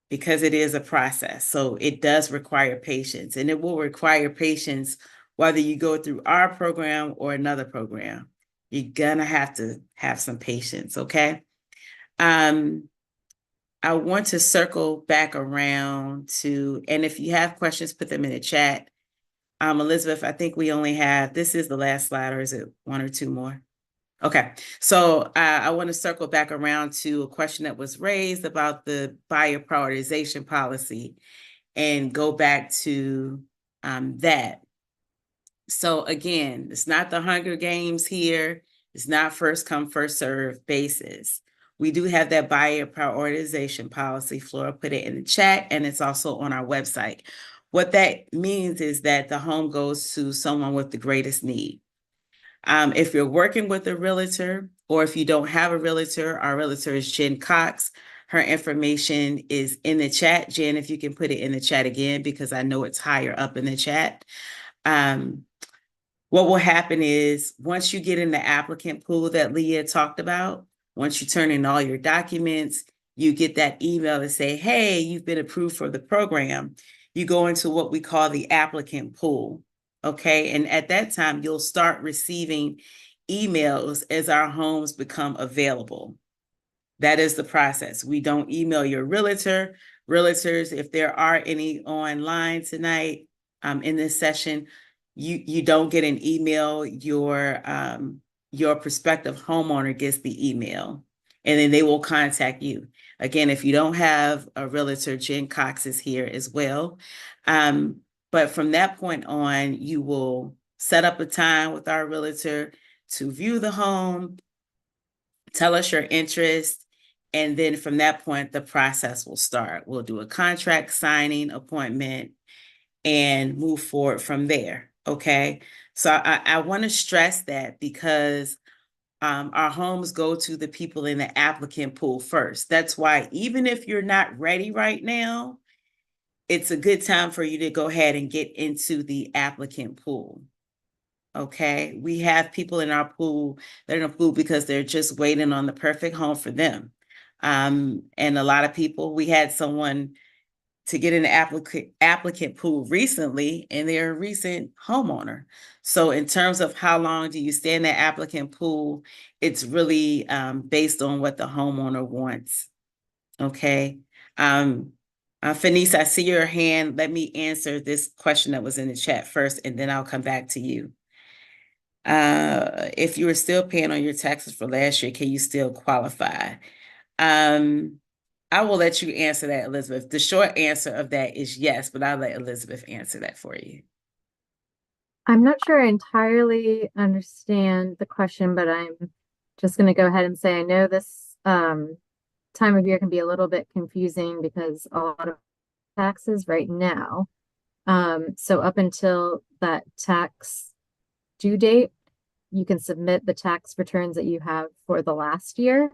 because it is a process. So it does require patience, and it will require patience whether you go through our program or another program. You're gonna have to have some patience, okay? I want to circle back around to, and if you have questions, put them in the chat. Elizabeth, I think we only have, this is the last slide, or is it one or two more? Okay, so I want to circle back around to a question that was raised about the buyer prioritization policy and go back to that. So again, it's not the Hunger Games here. It's not first come, first serve basis. We do have that buyer prioritization policy. Flora put it in the chat, and it's also on our website. What that means is that the home goes to someone with the greatest need. If you're working with a realtor, or if you don't have a realtor, our realtor is Jen Cox. Her information is in the chat. Jen, if you can put it in the chat again, because I know it's higher up in the chat. What will happen is once you get in the applicant pool that Leah talked about, once you turn in all your documents, you get that email to say, hey, you've been approved for the program. You go into what we call the applicant pool, okay? And at that time, you'll start receiving emails as our homes become available. That is the process. We don't email your realtor. Realtors, if there are any online tonight in this session, you don't get an email. Your prospective homeowner gets the email, and then they will contact you. Again, if you don't have a realtor, Jen Cox is here as well. But from that point on, you will set up a time with our realtor to view the home, tell us your interest, and then from that point, the process will start. We'll do a contract signing appointment and move forward from there, okay? So I want to stress that because our homes go to the people in the applicant pool first. That's why even if you're not ready right now, it's a good time for you to go ahead and get into the applicant pool. Okay, we have people in our pool that are in a pool because they're just waiting on the perfect home for them. And a lot of people, we had someone to get in the applicant pool recently, and they're a recent homeowner. So in terms of how long do you stay in the applicant pool, it's really based on what the homeowner wants. Okay. Fenice, I see your hand. Let me answer this question that was in the chat first, and then I'll come back to you. If you were still paying on your taxes for last year, can you still qualify? I will let you answer that, Elizabeth. The short answer of that is yes, but I'll let Elizabeth answer that for you. I'm not sure I entirely understand the question, but I'm just going to go ahead and say I know this time of year can be a little bit confusing because a lot of taxes right now. So up until that tax due date, you can submit the tax returns that you have for the last year.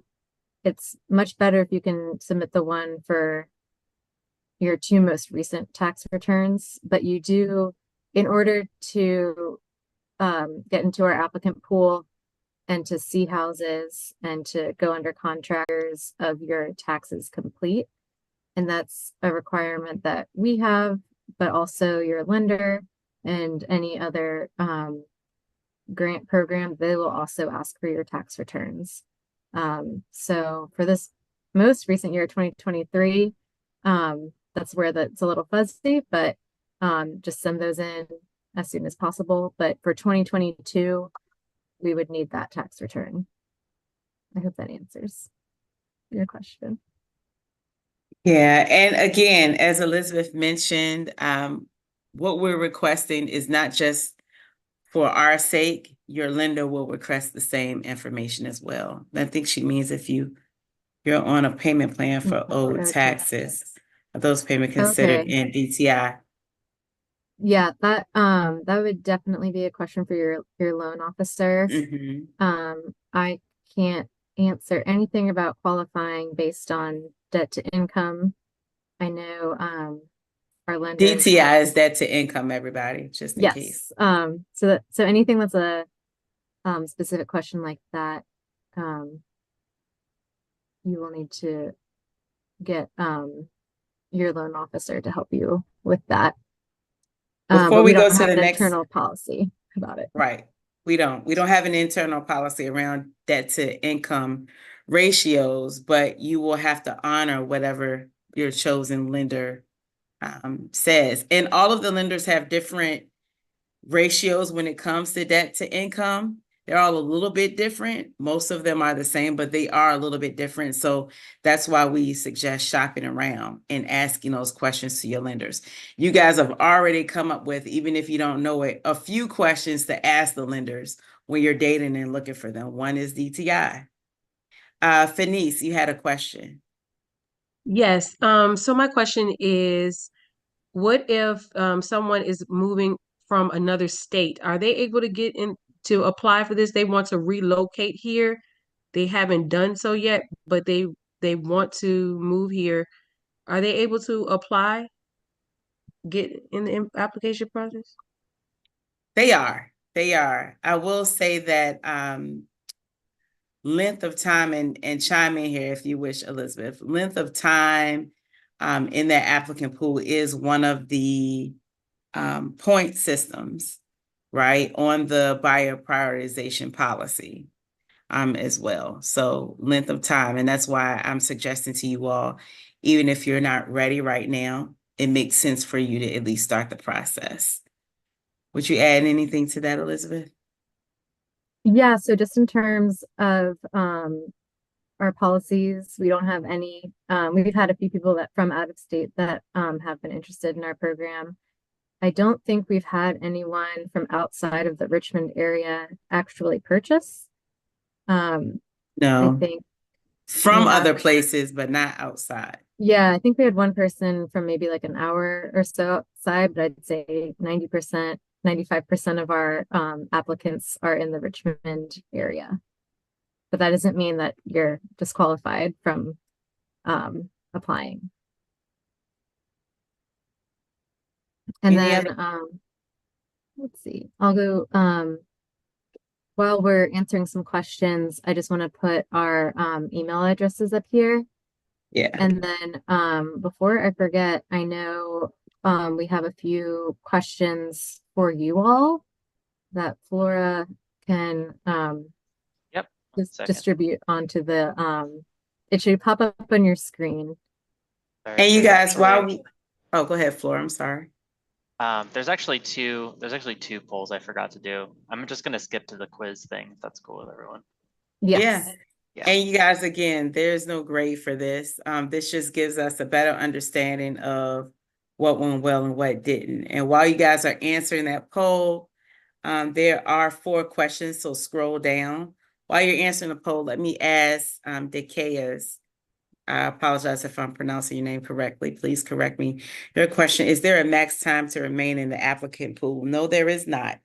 It's much better if you can submit the one for your two most recent tax returns, but you do, in order to get into our applicant pool and to see houses and to go under contractors of your taxes complete. And that's a requirement that we have, but also your lender and any other grant program, they will also ask for your tax returns. So for this most recent year, 2023, that's where that's a little fuzzy, but just send those in as soon as possible. But for 2022, we would need that tax return. I hope that answers your question. Yeah, and again, as Elizabeth mentioned, what we're requesting is not just for our sake. Your lender will request the same information as well. I think she means if you're on a payment plan for owed taxes, Are those payments considered Okay. in DTI? Yeah, that would definitely be a question for your loan officer. Mhm. I can't answer anything about qualifying based on debt to income. I know our lenders DTI is debt to income, everybody, just in case. yes. So anything that's a specific question like that, you will need to get your loan officer to help you with that. Before But we we go don't to have the an next, internal policy about it. right. We don't have an internal policy around debt to income ratios, but you will have to honor whatever your chosen lender says. And all of the lenders have different ratios when it comes to debt to income. They're all a little bit different. Most of them are the same, but they are a little bit different. So that's why we suggest shopping around and asking those questions to your lenders. You guys have already come up with, even if you don't know it, a few questions to ask the lenders when you're dating and looking for them. One is DTI. Fenice, you had a question. Yes. So my question is, what if someone is moving from another state? Are they able to get in to apply for this? They want to relocate here. They haven't done so yet, but they want to move here. Are they able to apply, get in the application process? They are. They are. I will say that length of time, and chime in here if you wish, Elizabeth. Length of time in that applicant pool is one of the point systems, right, on the buyer prioritization policy as well. So length of time, and that's why I'm suggesting to you all, even if you're not ready right now, it makes sense for you to at least start the process. Would you add anything to that, Elizabeth? Yeah, so just in terms of our policies, we don't have any. We've had a few people that from out of state that have been interested in our program. I don't think we've had anyone from outside of the Richmond area actually purchase. I No, think from we have, other places, but not outside. yeah, I think we had one person from maybe like an hour or so outside, but I'd say 90%, 95% of our applicants are in the Richmond area. But that doesn't mean that you're disqualified from applying. And Any then let's see, I'll go while we're answering some questions, I just want to put our email addresses up here. Yeah. And then before I forget, I know we have a few questions for you all that Flora can Yep. distribute onto the it should pop up on your screen. And you guys, while we, oh, go ahead, Flora. I'm sorry. There's actually two polls I forgot to do. I'm just gonna skip to the quiz thing, if that's cool with everyone. Yes. Yeah. And you guys, again, there's no grade for this. This just gives us a better understanding of what went well and what didn't. And while you guys are answering that poll, there are 4 questions, so scroll down. While you're answering the poll, let me ask Dekea's, I apologize if I'm pronouncing your name correctly. Please correct me. Your question, is there a max time to remain in the applicant pool? No, there is not.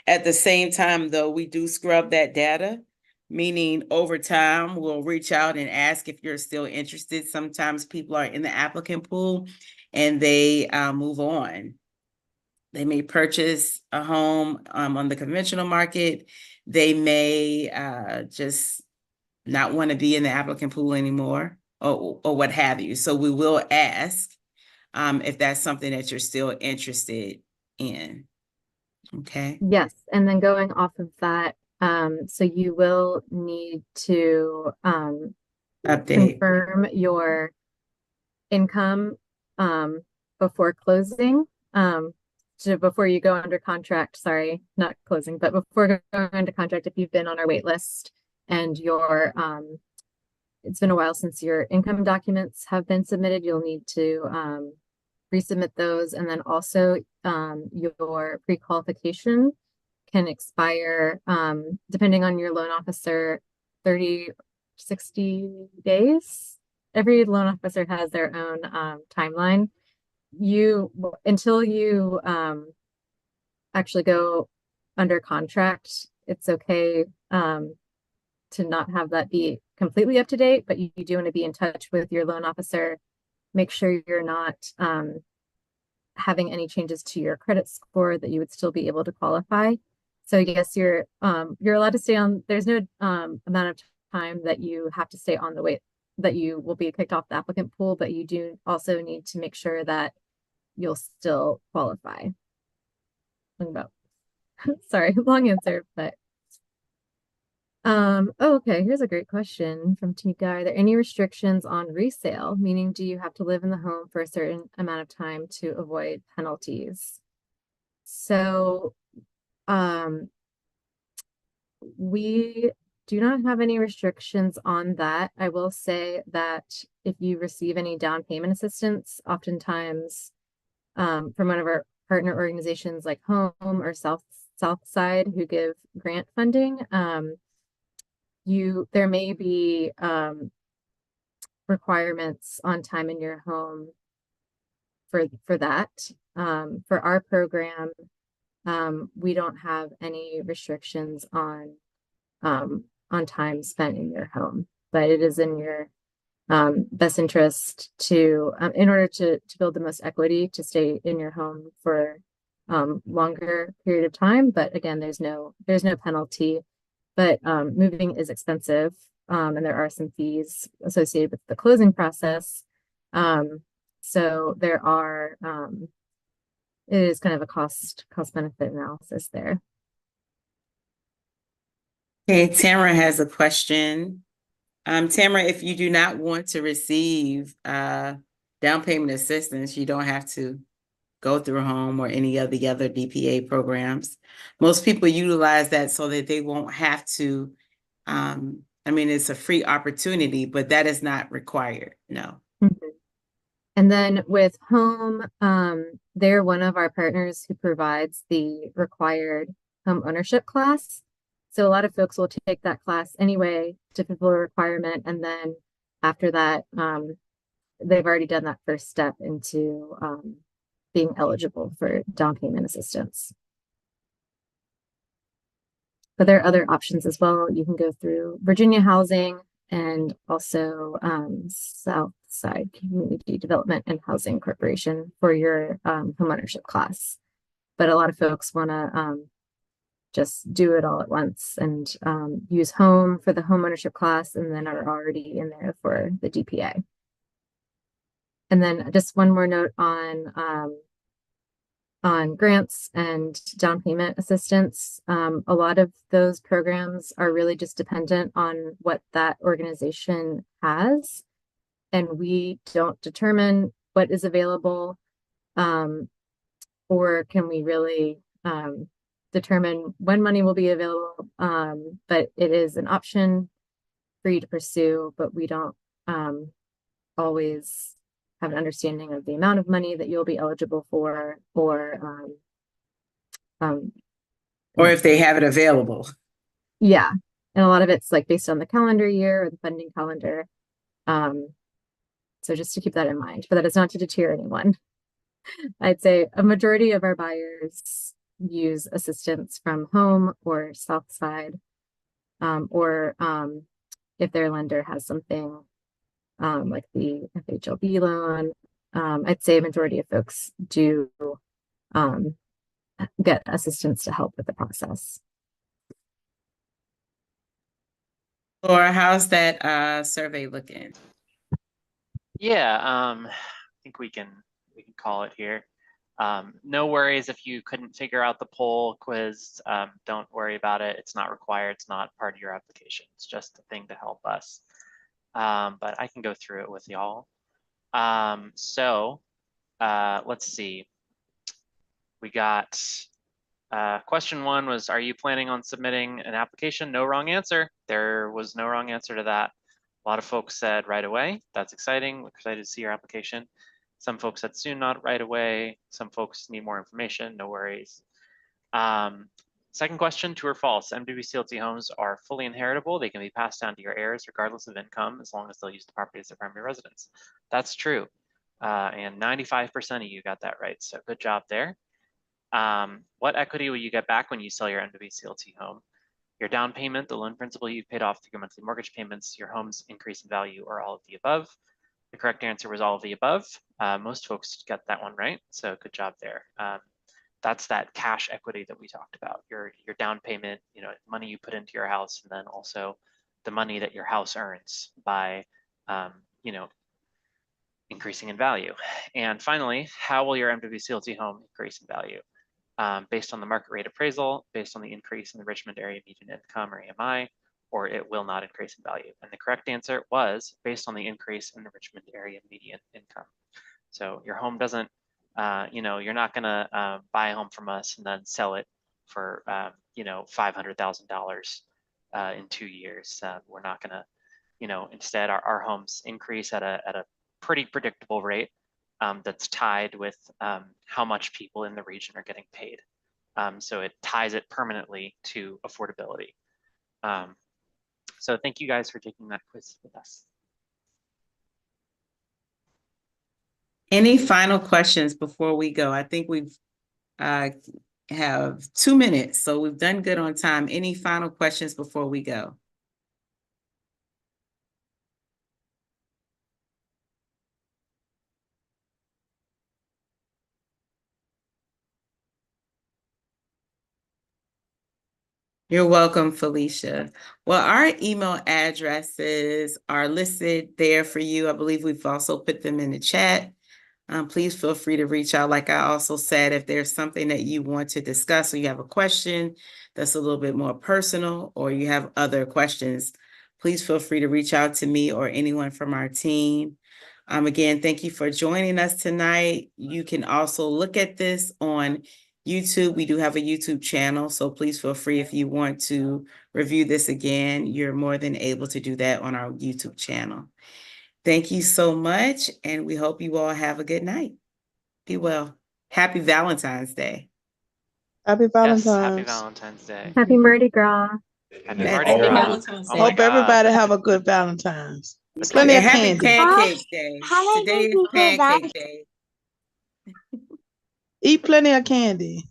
At the same time, though, we do scrub that data, meaning over time, we'll reach out and ask if you're still interested. Sometimes people are in the applicant pool and they move on. They may purchase a home on the conventional market. They may just not want to be in the applicant pool anymore, or what have you. So we will ask if that's something that you're still interested in. Okay. Yes, and then going off of that, so you will need to Update. confirm your income before closing. So before you go under contract, sorry, not closing, but before going under contract, if you've been on our wait list and your it's been a while since your income documents have been submitted, you'll need to resubmit those. And then also your pre-qualification can expire depending on your loan officer 30, 60 days. every loan officer has their own timeline. Until you actually go under contract, it's okay to not have that be completely up to date, but you do want to be in touch with your loan officer. Make sure you're not having any changes to your credit score, that you would still be able to qualify. So yes, you're allowed to stay on. There's no amount of time that you have to stay on the wait, that you will be kicked off the applicant pool, but you do also need to make sure that you'll still qualify. Sorry, long answer, but oh, okay, here's a great question from Tamika. Are there any restrictions on resale? Meaning, do you have to live in the home for a certain amount of time to avoid penalties? So, we do not have any restrictions on that. I will say that if you receive any down payment assistance, oftentimes from one of our partner organizations like Home or Southside, who give grant funding, there may be requirements on time in your home for that. For our program, we don't have any restrictions on time spent in your home, but it is in your best interest to, in order to build the most equity, to stay in your home for longer period of time. But again, there's no penalty, but moving is expensive, and there are some fees associated with the closing process. So there are, it is kind of a cost benefit analysis there. Okay, Tamara has a question. Tamara, if you do not want to receive down payment assistance, you don't have to go through Home or any of the other DPA programs. Most people utilize that so that they won't have to. I mean, it's a free opportunity, but that is not required. No. Mm-hmm. And then with Home, they're one of our partners who provides the required home ownership class. So a lot of folks will take that class anyway to fulfill a requirement. And then after that, they've already done that first step into being eligible for down payment assistance. But there are other options as well. You can go through Virginia Housing and also Southside Community Development and Housing Corporation for your homeownership class. But a lot of folks want to just do it all at once and use Home for the homeownership class, and then are already in there for the DPA. And then just one more note on grants and down payment assistance. A lot of those programs are really just dependent on what that organization has, and we don't determine what is available, or can we really determine when money will be available. But it is an option for you to pursue, but we don't always have an understanding of the amount of money that you'll be eligible for, or if they have it available. Yeah, and a lot of it's like based on the calendar year or the funding calendar. So just to keep that in mind, but that is not to deter anyone. I'd say a majority of our buyers use assistance from Home or Southside, or if their lender has something like the FHLB loan, I'd say a majority of folks do get assistance to help with the process. Laura, how's that survey looking? Yeah, I think we can call it here. No worries if you couldn't figure out the poll quiz. Don't worry about it. It's not required. It's not part of your application. It's just a thing to help us. But I can go through it with y'all. So let's see. We got question one was, are you planning on submitting an application? No wrong answer. There was no wrong answer to that. A lot of folks said right away. That's exciting. We're excited to see your application. Some folks said soon, not right away. Some folks need more information. No worries. Second question, true or false? MWCLT homes are fully inheritable. They can be passed down to your heirs regardless of income, as long as they'll use the property as their primary residence. That's true. And 95% of you got that right. So good job there. What equity will you get back when you sell your MWCLT home? Your down payment, the loan principal you've paid off through your monthly mortgage payments, your home's increase in value, or all of the above. The correct answer was all of the above. Most folks got that one right, so good job there. That's that cash equity that we talked about. Your down payment, money you put into your house, and then also the money that your house earns by, increasing in value. And finally, how will your MWCLT home increase in value? Based on the market rate appraisal, based on the increase in the Richmond area median income, or AMI, or it will not increase in value. And the correct answer was based on the increase in the Richmond area median income. So your home doesn't, you're not gonna buy a home from us and then sell it for, $500,000 in 2 years. We're not gonna, instead our homes increase at a pretty predictable rate. That's tied with how much people in the region are getting paid. So it ties it permanently to affordability. So thank you guys for taking that quiz with us. Any final questions before we go? I think we've have 2 minutes, so we've done good on time. Any final questions before we go? You're welcome, Felicia. Well, our email addresses are listed there for you. I believe we've also put them in the chat. Please feel free to reach out. Like I also said, if there's something that you want to discuss or you have a question that's a little bit more personal, or you have other questions, please feel free to reach out to me or anyone from our team. Again, thank you for joining us tonight. You can also look at this on YouTube. We do have a YouTube channel, so please feel free, if you want to review this again, you're more than able to do that on our YouTube channel. Thank you so much, and we hope you all have a good night. Be well. Happy Valentine's Day. Happy Yes, happy Valentine's. Valentine's Day. Happy Mardi Gras. Happy That's Mardi right. Gras. Valentine's Oh Day. my Hope God. everybody have a good Valentine's. That's Plenty of Happy candy. Pancake Day. How Today many is people Pancake Day. Eat plenty of candy.